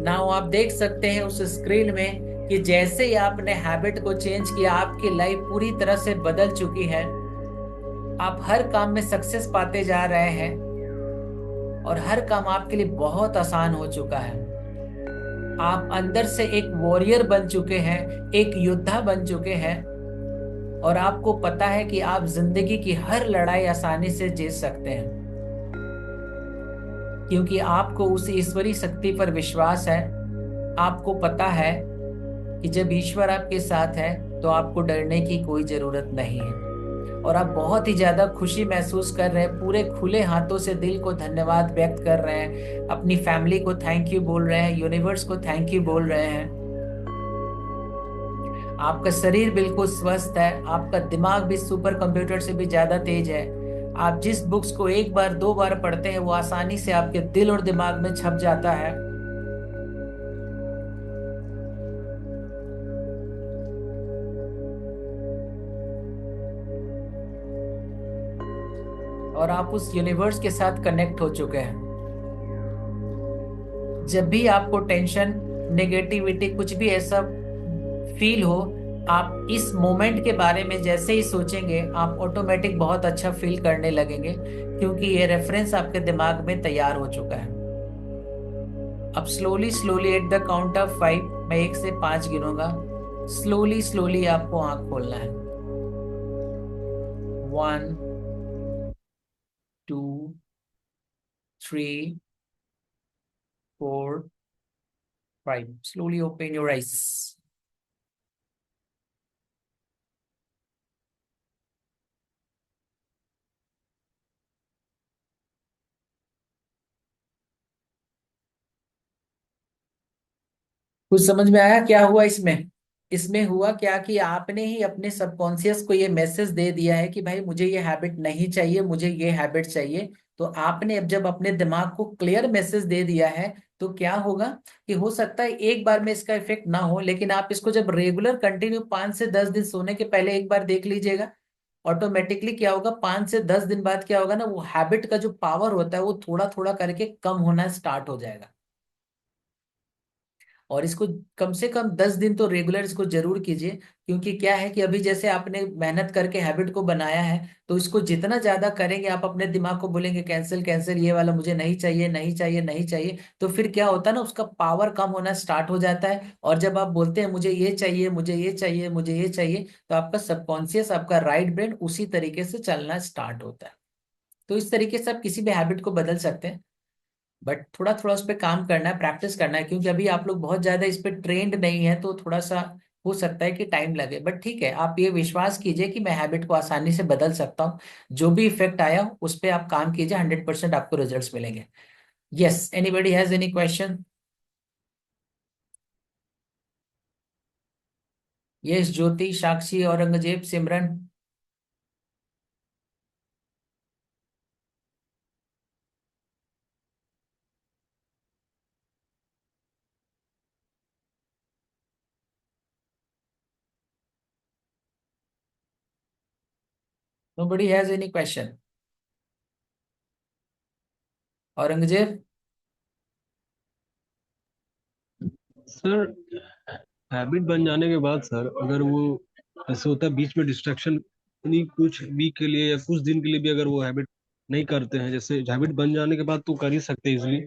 Now आप देख सकते हैं उस स्क्रीन में कि जैसे ही आपने हैबिट को चेंज किया, आपकी लाइफ पूरी तरह से बदल चुकी है। आप हर काम में सक्सेस पाते जा रहे हैं, और हर काम आपके लिए बहुत आसान हो चुका है। आप अंदर से एक वॉरियर बन चुके हैं, एक योद्धा बन चुके हैं, और आपको पता है कि आप जिंदगी की हर लड़ाई आसानी से जीत सकते हैं, क्योंकि आपको उस ईश्वरी शक्ति पर विश्वास है। आपको पता है कि जब ईश्वर आपके साथ है तो आपको डरने की कोई जरूरत नहीं है। और आप बहुत ही ज्यादा खुशी महसूस कर रहे हैं, पूरे खुले हाथों से दिल को धन्यवाद व्यक्त कर रहे हैं, अपनी फैमिली को थैंक यू बोल रहे हैं, यूनिवर्स को थैंक यू बोल रहे हैं। आपका शरीर बिल्कुल स्वस्थ है, आपका दिमाग भी सुपर कंप्यूटर से भी ज्यादा तेज है। आप जिस बुक्स को एक बार दो बार पढ़ते हैं वो आसानी से आपके दिल और दिमाग में छप जाता है। और आप उस यूनिवर्स के साथ कनेक्ट हो चुके हैं। जब भी आपको टेंशन, नेगेटिविटी, कुछ भी ऐसा फील हो, आप इस मोमेंट के बारे में जैसे ही सोचेंगे, आप ऑटोमेटिक बहुत अच्छा फील करने लगेंगे, क्योंकि ये रेफरेंस आपके दिमाग में तैयार हो चुका है। अब slowly slowly at the count of 5, मैं 1 से 5 गिनूंगा। स्लोली स्लोली आपको आंख खोलना है। 1, 2, 3, 4, 5। Slowly open your eyes. कुछ समझ में आया क्या हुआ इसमें? इसमें हुआ क्या कि आपने ही अपने सबकॉन्शियस को ये मैसेज दे दिया है कि भाई मुझे ये हैबिट नहीं चाहिए, मुझे ये हैबिट चाहिए। तो आपने अब जब अपने दिमाग को क्लियर मैसेज दे दिया है, तो क्या होगा कि हो सकता है एक बार में इसका इफेक्ट ना हो, लेकिन आप इसको जब रेगुलर कंटिन्यू 5 से 10 दिन सोने के पहले एक बार देख लीजिएगा, ऑटोमेटिकली क्या होगा, 5 से 10 दिन बाद क्या होगा ना, वो हैबिट का जो पावर होता है वो थोड़ा थोड़ा करके कम होना स्टार्ट हो जाएगा। और इसको कम से कम 10 दिन तो रेगुलर इसको जरूर कीजिए। क्योंकि क्या है कि अभी जैसे आपने मेहनत करके हैबिट को बनाया है, तो इसको जितना ज्यादा करेंगे, आप अपने दिमाग को बोलेंगे कैंसिल कैंसिल, ये वाला मुझे नहीं चाहिए नहीं चाहिए नहीं चाहिए, तो फिर क्या होता है ना, उसका पावर कम होना स्टार्ट हो जाता है। और जब आप बोलते हैं मुझे ये चाहिए मुझे ये चाहिए मुझे ये चाहिए, तो आपका सबकॉन्शियस, आपका राइट ब्रेन उसी तरीके से चलना स्टार्ट होता है। तो इस तरीके से आप किसी भी हैबिट को बदल सकते हैं। बट थोड़ा थोड़ा उस पर काम करना है, प्रैक्टिस करना है, क्योंकि अभी आप लोग बहुत ज्यादा इस पे ट्रेंड नहीं है, तो थोड़ा सा हो सकता है कि टाइम लगे। बट ठीक है, आप ये विश्वास कीजिए कि मैं हैबिट को आसानी से बदल सकता हूँ। जो भी इफेक्ट आया उस पर आप काम कीजिए, 100% आपको रिजल्ट्स मिलेंगे। Yes, anybody has any question? Yes, Jyoti, Sakshi, Aurangzeb, Simran. Nobody has any question? Aurangzeb. Sir habit बन जाने के बाद सर, अगर वो ऐसे होता है बीच में डिस्ट्रैक्शन, नहीं कुछ वीक के लिए या कुछ दिन के लिए भी अगर वो हैबिट नहीं करते हैं, जैसे हैबिट बन जाने के बाद तो कर ही सकते हैं इजिली,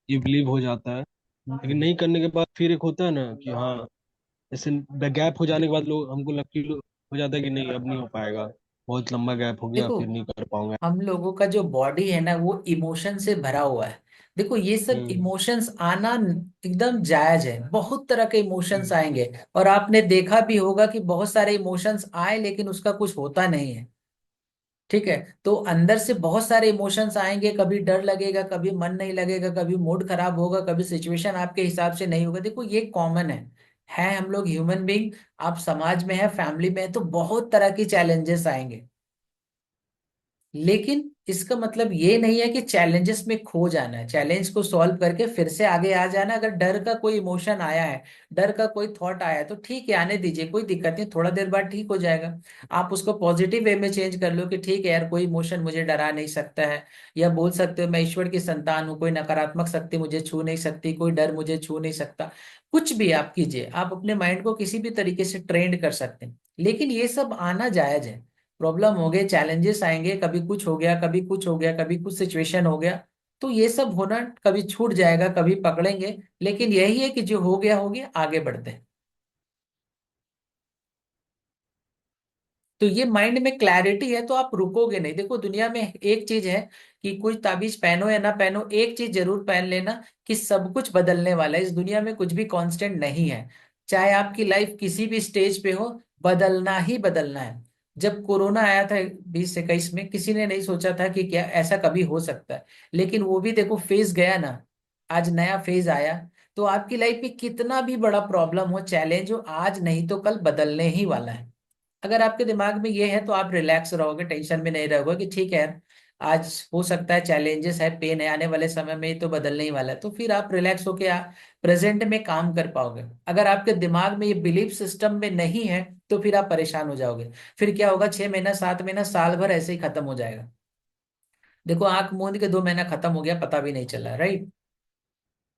ये बिलीव हो जाता है। लेकिन नहीं करने के बाद फिर एक होता है ना कि हाँ, जैसे गैप हो जाने के बाद लोग हमको फील हो जाता है कि नहीं अब नहीं हो पाएगा, बहुत लंबा गैप हो गया देखो, फिर नहीं कर पाऊंगा। हम लोगों का जो बॉडी है ना, वो इमोशन से भरा हुआ है। देखो, ये सब हम्म। इमोशंस आना एकदम जायज है, बहुत तरह के इमोशंस हम्म। आएंगे। और आपने देखा भी होगा कि बहुत सारे इमोशंस आए लेकिन उसका कुछ होता नहीं है। ठीक है, तो अंदर से बहुत सारे इमोशंस आएंगे, कभी डर लगेगा, कभी मन नहीं लगेगा, कभी मूड खराब होगा, कभी सिचुएशन आपके हिसाब से नहीं होगा। देखो, ये कॉमन है हम लोग ह्यूमन बीइंग। आप समाज में है, फैमिली में है, तो बहुत तरह की चैलेंजेस आएंगे। लेकिन इसका मतलब ये नहीं है कि चैलेंजेस में खो जाना है। चैलेंज को सॉल्व करके फिर से आगे आ जाना। अगर डर का कोई इमोशन आया है, डर का कोई थॉट आया है, तो ठीक है, आने दीजिए, कोई दिक्कत नहीं, थोड़ा देर बाद ठीक हो जाएगा। आप उसको पॉजिटिव वे में चेंज कर लो कि ठीक है यार, कोई इमोशन मुझे डरा नहीं सकता है। या बोल सकते हो मैं ईश्वर की संतान हूँ, कोई नकारात्मक शक्ति मुझे छू नहीं सकती, कोई डर मुझे छू नहीं सकता। कुछ भी आप कीजिए, आप अपने माइंड को किसी भी तरीके से ट्रेंड कर सकते हैं। लेकिन ये सब आना जायज है। प्रॉब्लम हो गए, चैलेंजेस आएंगे, कभी कुछ हो गया, कभी कुछ हो गया, कभी कुछ सिचुएशन हो गया, तो ये सब होना कभी छूट जाएगा, कभी पकड़ेंगे। लेकिन यही है कि जो हो गया, आगे बढ़ते हैं। तो ये माइंड में क्लैरिटी है तो आप रुकोगे नहीं। देखो, दुनिया में एक चीज है कि कोई ताबीज पहनो या ना पहनो, एक चीज जरूर पहन लेना कि सब कुछ बदलने वाला है। इस दुनिया में कुछ भी कांस्टेंट नहीं है। चाहे आपकी लाइफ किसी भी स्टेज पे हो, बदलना ही बदलना है। जब कोरोना आया था 2021 में, किसी ने नहीं सोचा था कि क्या ऐसा कभी हो सकता है। लेकिन वो भी देखो, फेज गया ना, आज नया फेज आया। तो आपकी लाइफ में कितना भी बड़ा प्रॉब्लम हो, चैलेंज हो, आज नहीं तो कल बदलने ही वाला है। अगर आपके दिमाग में ये है तो आप रिलैक्स रहोगे, टेंशन में नहीं रहोगे कि ठीक है यार, आज हो सकता है चैलेंजेस है, पेन है, आने वाले समय में ये तो बदलने ही वाला है, तो फिर आप रिलैक्स होके प्रेजेंट में काम कर पाओगे। अगर आपके दिमाग में ये बिलीफ सिस्टम में नहीं है, तो फिर आप परेशान हो जाओगे। फिर क्या होगा, 6 महीना 7 महीना साल भर ऐसे ही खत्म हो जाएगा। देखो, आंख मूंद के 2 महीना खत्म हो गया, पता भी नहीं चला, right?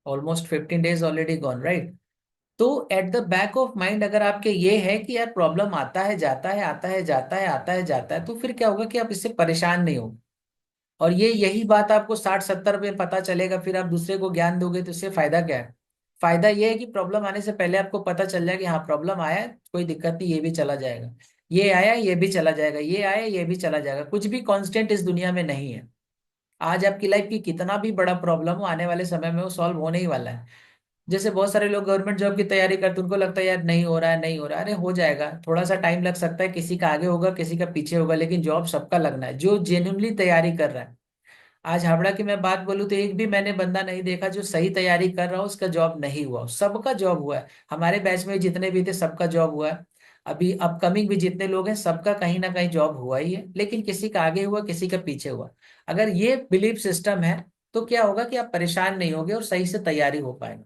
Almost 15 days already gone, right? तो at the back of mind अगर आपके ये है कि यार प्रॉब्लम आता है जाता है, आता है जाता है, आता है जाता है, तो फिर क्या होगा कि आप इससे परेशान नहीं हो। और ये यही बात आपको 60-70 में पता चलेगा, फिर आप दूसरे को ज्ञान दोगे तो इससे फायदा क्या है? फायदा ये है कि प्रॉब्लम आने से पहले आपको पता चल जाए कि हाँ, प्रॉब्लम आया है, कोई दिक्कत नहीं, ये भी चला जाएगा। ये आया, ये भी चला जाएगा, ये आया, ये भी चला जाएगा। कुछ भी कांस्टेंट इस दुनिया में नहीं है। आज आपकी लाइफ की कितना भी बड़ा प्रॉब्लम हो, आने वाले समय में वो सॉल्व होने ही वाला है। जैसे बहुत सारे लोग गवर्नमेंट जॉब की तैयारी करते हैं, उनको लगता है यार नहीं हो रहा है, नहीं हो रहा है। अरे हो जाएगा, थोड़ा सा टाइम लग सकता है, किसी का आगे होगा, किसी का पीछे होगा, लेकिन जॉब सबका लगना है जो जेन्युइनली तैयारी कर रहा है। आज हावड़ा की मैं बात बोलूँ तो एक भी मैंने बंदा नहीं देखा जो सही तैयारी कर रहा हो उसका जॉब नहीं हुआ, सबका जॉब हुआ है। हमारे बैच में जितने भी थे सबका जॉब हुआ है। अभी अपकमिंग भी जितने लोग हैं सबका कहीं ना कहीं जॉब हुआ ही है, लेकिन किसी का आगे हुआ किसी का पीछे हुआ। अगर ये बिलीफ सिस्टम है तो क्या होगा कि आप परेशान नहीं होगे और सही से तैयारी हो पाएगा।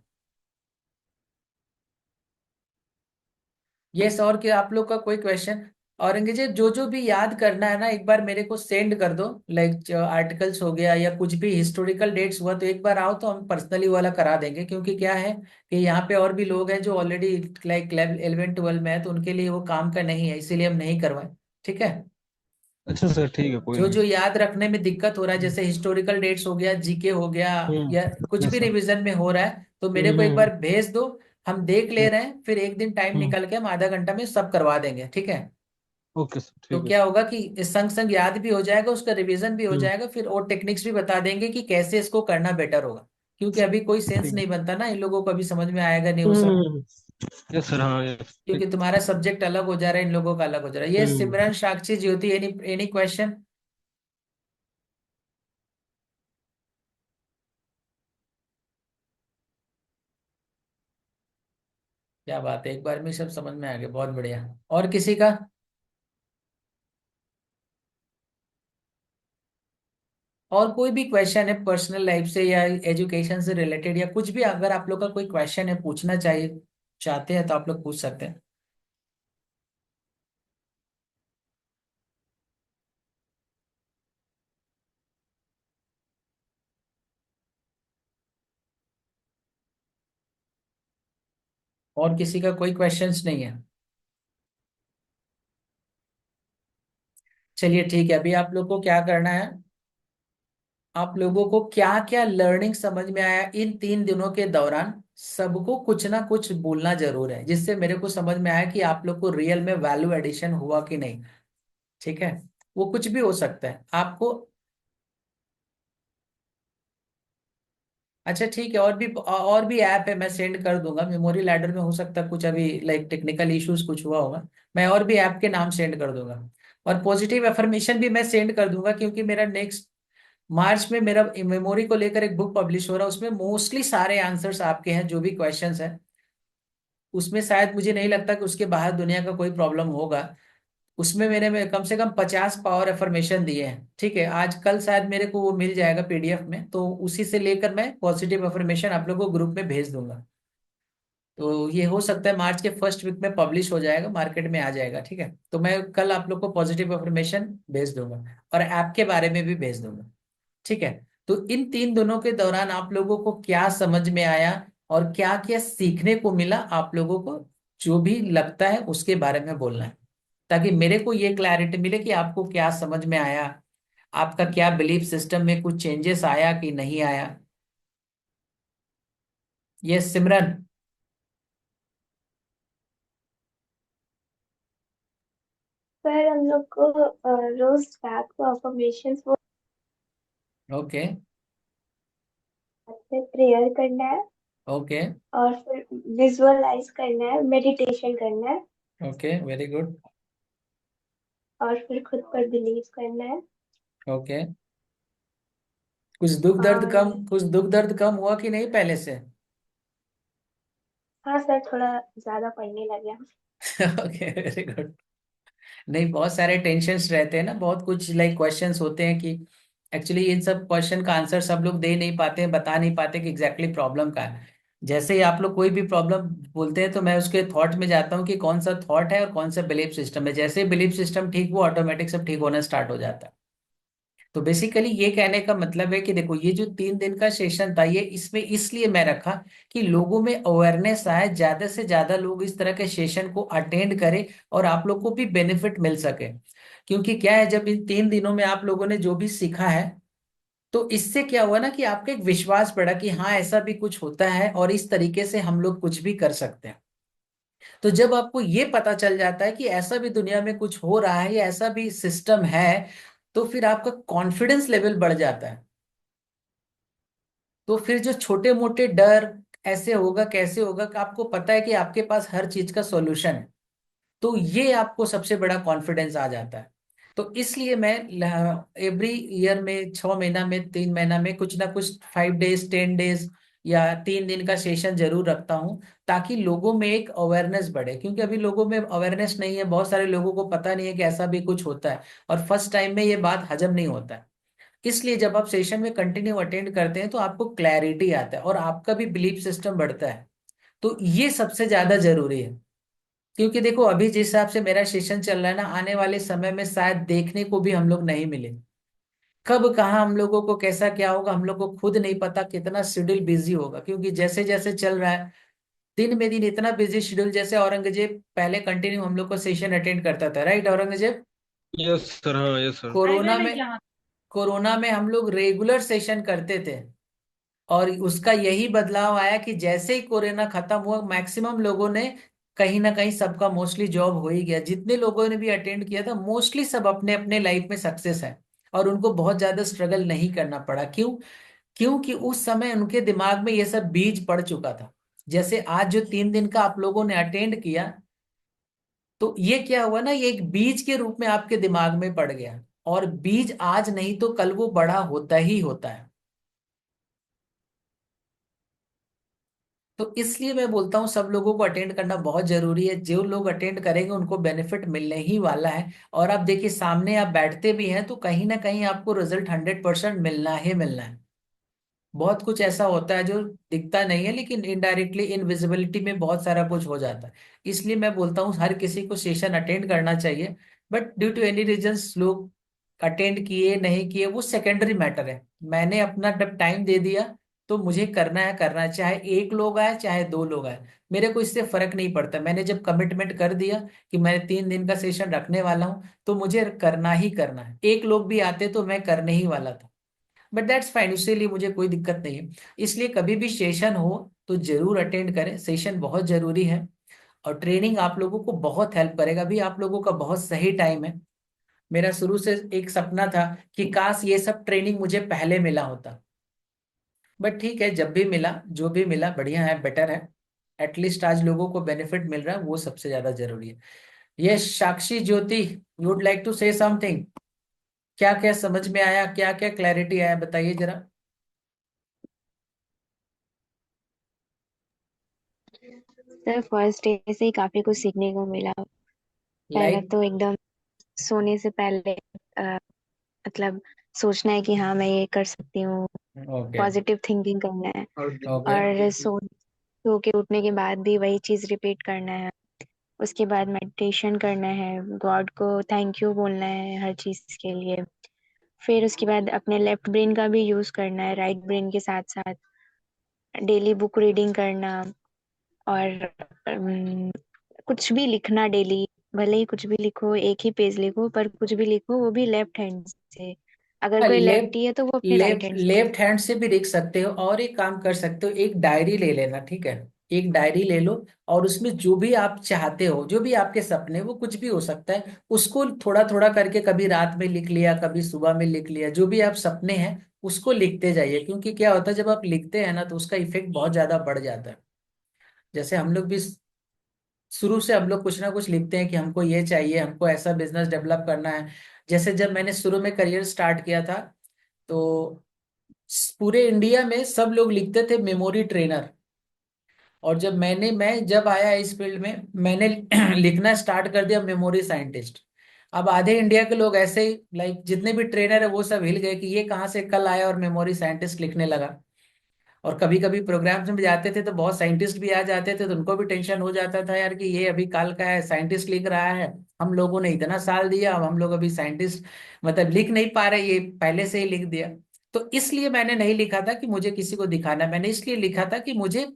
यस, और क्या आप लोग का कोई क्वेश्चन? औरंगजेब, जो जो भी याद करना है ना एक बार मेरे को सेंड कर दो, लाइक आर्टिकल्स हो गया या कुछ भी हिस्टोरिकल डेट्स हुआ तो एक बार आओ तो हम पर्सनली वाला करा देंगे, क्योंकि क्या है कि यहाँ पे और भी लोग हैं जो ऑलरेडी लाइक 11 12 में है, तो उनके लिए वो काम का नहीं है, इसीलिए हम नहीं करवाएं। ठीक है। अच्छा सर, ठीक है, कोई जो नहीं। जो याद रखने में दिक्कत हो रहा है हम्म। जैसे हिस्टोरिकल डेट्स हो गया, जीके हो गया, या कुछ यस भी सर। रिवीजन में हो रहा है तो मेरे हम्म को एक हम्म बार भेज दो। हम देख ले हम्म रहे हैं, फिर एक दिन टाइम हम्म। निकल के हम आधा घंटा में सब करवा देंगे, ठीक है। ओके सर, तो ठीक है क्या सर। होगा कि इस संग संग याद भी हो जाएगा, उसका रिवीजन भी हो हम्म। जाएगा, फिर और टेक्निक्स भी बता देंगे कि कैसे इसको करना बेटर होगा। क्योंकि अभी कोई सेंस ठीक है। नहीं बनता ना, इन लोगों को अभी समझ में आएगा नहीं वो सब। यस सर, हाँ यस, क्योंकि ठीक। तुम्हारा सब्जेक्ट अलग हो जा रहा है, इन लोगों का अलग हो जा रहा है। ये हम्म। सिमरन, साक्षी, ज्योति, एनी एनी क्वेश्चन? क्या बात है, एक बार में सब समझ में आ गया, बहुत बढ़िया। और किसी का? और कोई भी क्वेश्चन है पर्सनल लाइफ से या एजुकेशन से रिलेटेड, या कुछ भी अगर आप लोग का कोई क्वेश्चन है पूछना चाहिए चाहते हैं तो आप लोग पूछ सकते हैं। और किसी का कोई क्वेश्चंस नहीं है? चलिए ठीक है, अभी आप लोग को क्या करना है, आप लोगों को क्या क्या लर्निंग समझ में आया इन 3 दिनों के दौरान, सबको कुछ ना कुछ बोलना जरूर है, जिससे मेरे को समझ में आया कि आप लोग को रियल में वैल्यू एडिशन हुआ कि नहीं। ठीक है। वो कुछ भी हो सकता है आपको। अच्छा ठीक है, और भी ऐप है, मैं सेंड कर दूंगा। मेमोरी लैडर में हो सकता है कुछ अभी लाइक टेक्निकल इश्यूज कुछ हुआ होगा। मैं और भी ऐप के नाम सेंड कर दूंगा। और पॉजिटिव एफर्मेशन भी मैं सेंड कर दूंगा, क्योंकि मेरा नेक्स्ट मार्च में मेरा मेमोरी को लेकर एक बुक पब्लिश हो रहा है, उसमें मोस्टली सारे आंसर्स आपके हैं जो भी क्वेश्चंस हैं। उसमें शायद मुझे नहीं लगता कि उसके बाहर दुनिया का कोई प्रॉब्लम होगा। उसमें मैंने में कम से कम 50 पावर एफर्मेशन दिए हैं। ठीक है, आज कल शायद मेरे को वो मिल जाएगा पीडीएफ में, तो उसी से लेकर मैं पॉजिटिव एफर्मेशन आप लोगों को ग्रुप में भेज दूंगा। तो ये हो सकता है मार्च के फर्स्ट वीक में पब्लिश हो जाएगा, मार्केट में आ जाएगा। ठीक है, तो मैं कल आप लोग को पॉजिटिव एफर्मेशन भेज दूंगा और ऐप के बारे में भी भेज दूंगा। ठीक है। तो इन 3 दिनों के दौरान आप लोगों को क्या समझ में आया और क्या क्या सीखने को मिला, आप लोगों को जो भी लगता है उसके बारे में बोलना है, ताकि मेरे को ये क्लैरिटी मिले कि आपको क्या समझ में आया, आपका क्या बिलीफ सिस्टम में कुछ चेंजेस आया कि नहीं आया। ये सिमरन। सर हम लोग को रोज रात को अफर्मेशंस वो ओके। से प्रेयर करना है, ओके। और फिर विजुअलाइज करना है, मेडिटेशन करना है, ओके, वेरी गुड। और फिर खुद पर बिलीव करना है। ओके। और कुछ दुख दर्द कम हुआ कि नहीं पहले से? हाँ सर, थोड़ा ज्यादा पढ़ने लगे। Okay, very good. नहीं, बहुत सारे टेंशन्स रहते हैं ना, बहुत कुछ लाइक क्वेश्चंस होते हैं कि एक्चुअली इन सब क्वेश्चन का आंसर सब लोग दे नहीं पाते हैं, बता नहीं पाते कि एग्जैक्टली प्रॉब्लम का है। जैसे ही आप लोग कोई भी प्रॉब्लम बोलते हैं तो मैं उसके थॉट में जाता हूँ कि कौन सा थॉट है और कौन सा बिलीफ सिस्टम है, जैसे ही बिलीफ सिस्टम ठीक हुआ ऑटोमेटिक सब ठीक होना स्टार्ट हो जाता है। तो बेसिकली ये कहने का मतलब है कि देखो, ये जो 3 दिन का सेशन था ये इसमें इसलिए मैं रखा कि लोगों में अवेयरनेस आए, ज्यादा से ज्यादा लोग इस तरह के सेशन को अटेंड करें और आप लोग को भी बेनिफिट मिल सके। क्योंकि क्या है, जब इन 3 दिनों में आप लोगों ने जो भी सीखा है तो इससे क्या हुआ ना कि आपका एक विश्वास बढ़ा कि हाँ ऐसा भी कुछ होता है और इस तरीके से हम लोग कुछ भी कर सकते हैं। तो जब आपको ये पता चल जाता है कि ऐसा भी दुनिया में कुछ हो रहा है या ऐसा भी सिस्टम है, तो फिर आपका कॉन्फिडेंस लेवल बढ़ जाता है। तो फिर जो छोटे मोटे डर ऐसे होगा कैसे होगा कि आपको पता है कि आपके पास हर चीज का सॉल्यूशन है, तो ये आपको सबसे बड़ा कॉन्फिडेंस आ जाता है। तो इसलिए मैं एवरी ईयर में 6 महीना में 3 महीना में कुछ ना कुछ 5 डेज 10 डेज या 3 दिन का सेशन जरूर रखता हूँ, ताकि लोगों में एक अवेयरनेस बढ़े। क्योंकि अभी लोगों में अवेयरनेस नहीं है, बहुत सारे लोगों को पता नहीं है कि ऐसा भी कुछ होता है, और फर्स्ट टाइम में ये बात हजम नहीं होता है। इसलिए जब आप सेशन में कंटिन्यू अटेंड करते हैं तो आपको क्लैरिटी आता है और आपका भी बिलीफ सिस्टम बढ़ता है। तो ये सबसे ज्यादा जरूरी है। क्योंकि देखो अभी जिस हिसाब से मेरा सेशन चल रहा है ना, आने वाले समय में शायद देखने को भी हम लोग नहीं मिले। कब कहाँ हम लोगों को कैसा क्या होगा हम लोग को खुद नहीं पता, कितना शेड्यूल बिजी होगा। क्योंकि जैसे जैसे चल रहा है दिन में दिन इतना बिजी शेड्यूल। जैसे औरंगजेब पहले कंटिन्यू हम लोग को सेशन अटेंड करता था, राइट औरंगजेब? यस सर, हाँ यस सर। कोरोना में हम लोग रेगुलर सेशन करते थे। और उसका यही बदलाव आया कि जैसे ही कोरोना खत्म हुआ, मैक्सिमम लोगों ने कहीं ना कहीं, सबका मोस्टली जॉब हो ही गया। जितने लोगों ने भी अटेंड किया था मोस्टली सब अपने अपने लाइफ में सक्सेस है, और उनको बहुत ज्यादा स्ट्रगल नहीं करना पड़ा। क्यों? क्योंकि उस समय उनके दिमाग में ये सब बीज पड़ चुका था। जैसे आज जो 3 दिन का आप लोगों ने अटेंड किया, तो ये क्या हुआ ना, ये एक बीज के रूप में आपके दिमाग में पड़ गया। और बीज आज नहीं तो कल वो बड़ा होता ही होता है। तो इसलिए मैं बोलता हूँ सब लोगों को अटेंड करना बहुत जरूरी है। जो लोग अटेंड करेंगे उनको बेनिफिट मिलने ही वाला है। और आप देखिए सामने आप बैठते भी हैं तो कहीं ना कहीं आपको रिजल्ट 100% मिलना ही मिलना है। बहुत कुछ ऐसा होता है जो दिखता नहीं है, लेकिन इनडायरेक्टली इनविजिबिलिटी में बहुत सारा कुछ हो जाता है। इसलिए मैं बोलता हूँ हर किसी को सेशन अटेंड करना चाहिए। But due to any reasons लोग अटेंड किए नहीं किए वो सेकेंडरी मैटर है। मैंने अपना जब टाइम दे दिया तो मुझे करना है, चाहे एक लोग आए चाहे 2 लोग आए, मेरे को इससे फर्क नहीं पड़ता। मैंने जब कमिटमेंट कर दिया कि मैं 3 दिन का सेशन रखने वाला हूँ, तो मुझे करना ही करना है। एक लोग भी आते तो मैं करने ही वाला था। बट दैट्स फाइन, उसके लिए मुझे कोई दिक्कत नहीं है। इसलिए कभी भी सेशन हो तो जरूर अटेंड करें, सेशन बहुत जरूरी है। और ट्रेनिंग आप लोगों को बहुत हेल्प करेगा। अभी आप लोगों का बहुत सही टाइम है। मेरा शुरू से एक सपना था कि काश ये सब ट्रेनिंग मुझे पहले मिला होता। बट ठीक है, जब भी मिला जो भी मिला बढ़िया है, बेटर है। एटलीस्ट आज लोगों को बेनिफिट मिल रहा है, वो सबसे ज्यादा जरूरी है। ये Sakshi Jyoti, would like to say something? क्या क्या समझ में आया, क्या क्या क्लैरिटी आया, बताइए जरा। सर फर्स्ट डे से ही काफी कुछ सीखने को मिला। पहला लाइक? तो एकदम सोने से पहले मतलब सोचना है कि हाँ मैं ये कर सकती हूँ। ओके। पॉजिटिव थिंकिंग करना है। ओके। और सो के उठने के बाद भी वही चीज रिपीट करना है। उसके बाद मेडिटेशन करना है, गॉड को थैंक यू बोलना है हर चीज के लिए। फिर उसके बाद अपने लेफ्ट ब्रेन का भी यूज करना है राइट ब्रेन के साथ साथ। डेली बुक रीडिंग करना। और कुछ भी लिखना डेली। भले ही कुछ भी लिखो, एक ही पेज लिखो, पर कुछ भी लिखो वो भी लेफ्ट हैंड से। अगर कोई लेफ्ट लेफ्टी है तो वो अपने राइट लेफ्ट हैंड से। लेफ्ट हैंड से भी लिख सकते हो, और एक काम कर सकते हो, एक डायरी ले लेना, ठीक है? एक डायरी ले लो, और उसमें जो भी आप चाहते हो, जो भी आपके सपने, वो कुछ भी हो सकता है, उसको थोड़ा थोड़ा करके कभी रात में लिख लिया, कभी सुबह में लिख लिया, जो भी आप सपने हैं उसको लिखते जाइए। क्योंकि क्या होता है जब आप लिखते हैं ना तो उसका इफेक्ट बहुत ज्यादा बढ़ जाता है। जैसे हम लोग भी शुरू से हम लोग कुछ ना कुछ लिखते हैं कि हमको ये चाहिए, हमको ऐसा बिजनेस डेवलप करना है। जैसे जब मैंने शुरू में करियर स्टार्ट किया था, तो पूरे इंडिया में सब लोग लिखते थे मेमोरी ट्रेनर। और मैं जब आया इस फील्ड में, मैंने लिखना स्टार्ट कर दिया मेमोरी साइंटिस्ट। अब आधे इंडिया के लोग ऐसे ही, लाइक जितने भी ट्रेनर है वो सब हिल गए कि ये कहाँ से कल आया और मेमोरी साइंटिस्ट लिखने लगा। और कभी कभी प्रोग्राम्स में जाते थे तो बहुत साइंटिस्ट भी आ जाते थे, तो उनको भी टेंशन हो जाता था यार कि ये अभी काल का है, साइंटिस्ट लिख रहा है। हम लोगों ने इतना साल दिया, अब हम लोग अभी साइंटिस्ट मतलब लिख नहीं पा रहे, ये पहले से ही लिख दिया। तो इसलिए मैंने नहीं लिखा था कि मुझे किसी को दिखाना है, मैंने इसलिए लिखा था कि मुझे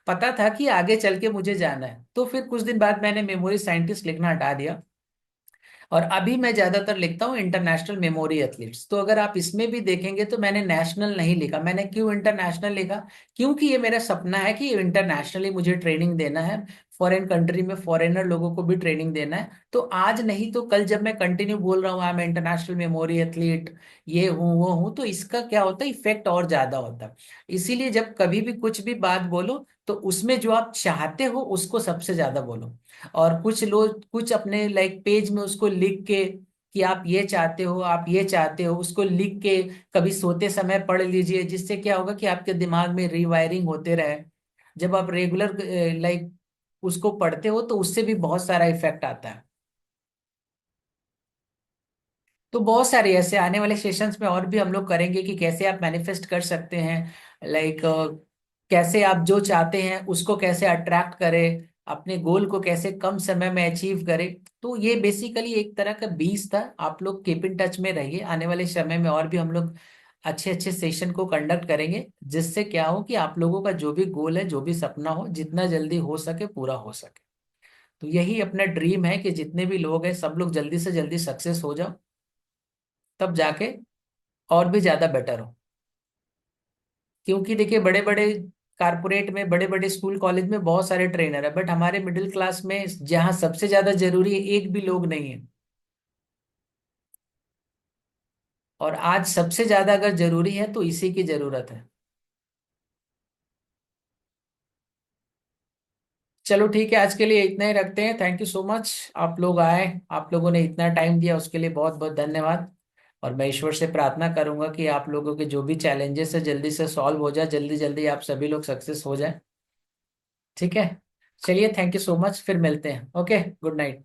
पता था कि आगे चल के मुझे जाना है। तो फिर कुछ दिन बाद मैंने मेमोरी साइंटिस्ट लिखना हटा दिया, और अभी मैं ज्यादातर लिखता हूँ इंटरनेशनल मेमोरी एथलीट्स। तो अगर आप इसमें भी देखेंगे तो मैंने नेशनल नहीं लिखा। मैंने क्यों इंटरनेशनल लिखा? क्योंकि ये मेरा सपना है कि इंटरनेशनली मुझे ट्रेनिंग देना है, फॉरेन कंट्री में फॉरेनर लोगों को भी ट्रेनिंग देना है। तो आज नहीं तो कल जब मैं कंटिन्यू बोल रहा हूँ I am international memory athlete, ये हूँ वो हूँ, तो इसका क्या होता है, इफेक्ट और ज्यादा होता है। इसीलिए जब कभी भी कुछ भी बात बोलो तो उसमें जो आप चाहते हो उसको सबसे ज्यादा बोलो। और कुछ लोग कुछ अपने लाइक पेज में उसको लिख के कि आप ये चाहते हो, आप ये चाहते हो, उसको लिख के कभी सोते समय पढ़ लीजिए, जिससे क्या होगा कि आपके दिमाग में रीवायरिंग होते रहे। जब आप रेगुलर लाइक उसको पढ़ते हो तो उससे भी बहुत सारा इफेक्ट आता है। तो बहुत सारे ऐसे आने वाले सेशंस में और भी हम लोग करेंगे कि कैसे आप मैनिफेस्ट कर सकते हैं, लाइक कैसे आप जो चाहते हैं उसको कैसे अट्रैक्ट करें, अपने गोल को कैसे कम समय में अचीव करें। तो ये बेसिकली एक तरह का बीज था। आप लोग कीप इन टच में रहिए, आने वाले समय में और भी हम लोग अच्छे अच्छे सेशन को कंडक्ट करेंगे, जिससे क्या हो कि आप लोगों का जो भी गोल है, जो भी सपना हो, जितना जल्दी हो सके पूरा हो सके। तो यही अपना ड्रीम है कि जितने भी लोग हैं सब लोग जल्दी से जल्दी सक्सेस हो जाओ, तब जाके और भी ज्यादा बेटर हो। क्योंकि देखिए बड़े बड़े कारपोरेट में, बड़े बड़े स्कूल कॉलेज में बहुत सारे ट्रेनर है, बट हमारे मिडिल क्लास में जहाँ सबसे ज्यादा जरूरी है एक भी लोग नहीं है। और आज सबसे ज्यादा अगर जरूरी है तो इसी की जरूरत है। चलो ठीक है, आज के लिए इतना ही रखते हैं। थैंक यू सो मच, आप लोग आए, आप लोगों ने इतना टाइम दिया, उसके लिए बहुत बहुत धन्यवाद। और मैं ईश्वर से प्रार्थना करूंगा कि आप लोगों के जो भी चैलेंजेस है जल्दी से सॉल्व हो जाए, जल्दी जल्दी आप सभी लोग सक्सेस हो जाए। ठीक है, चलिए, थैंक यू सो मच, फिर मिलते हैं। Okay, good night.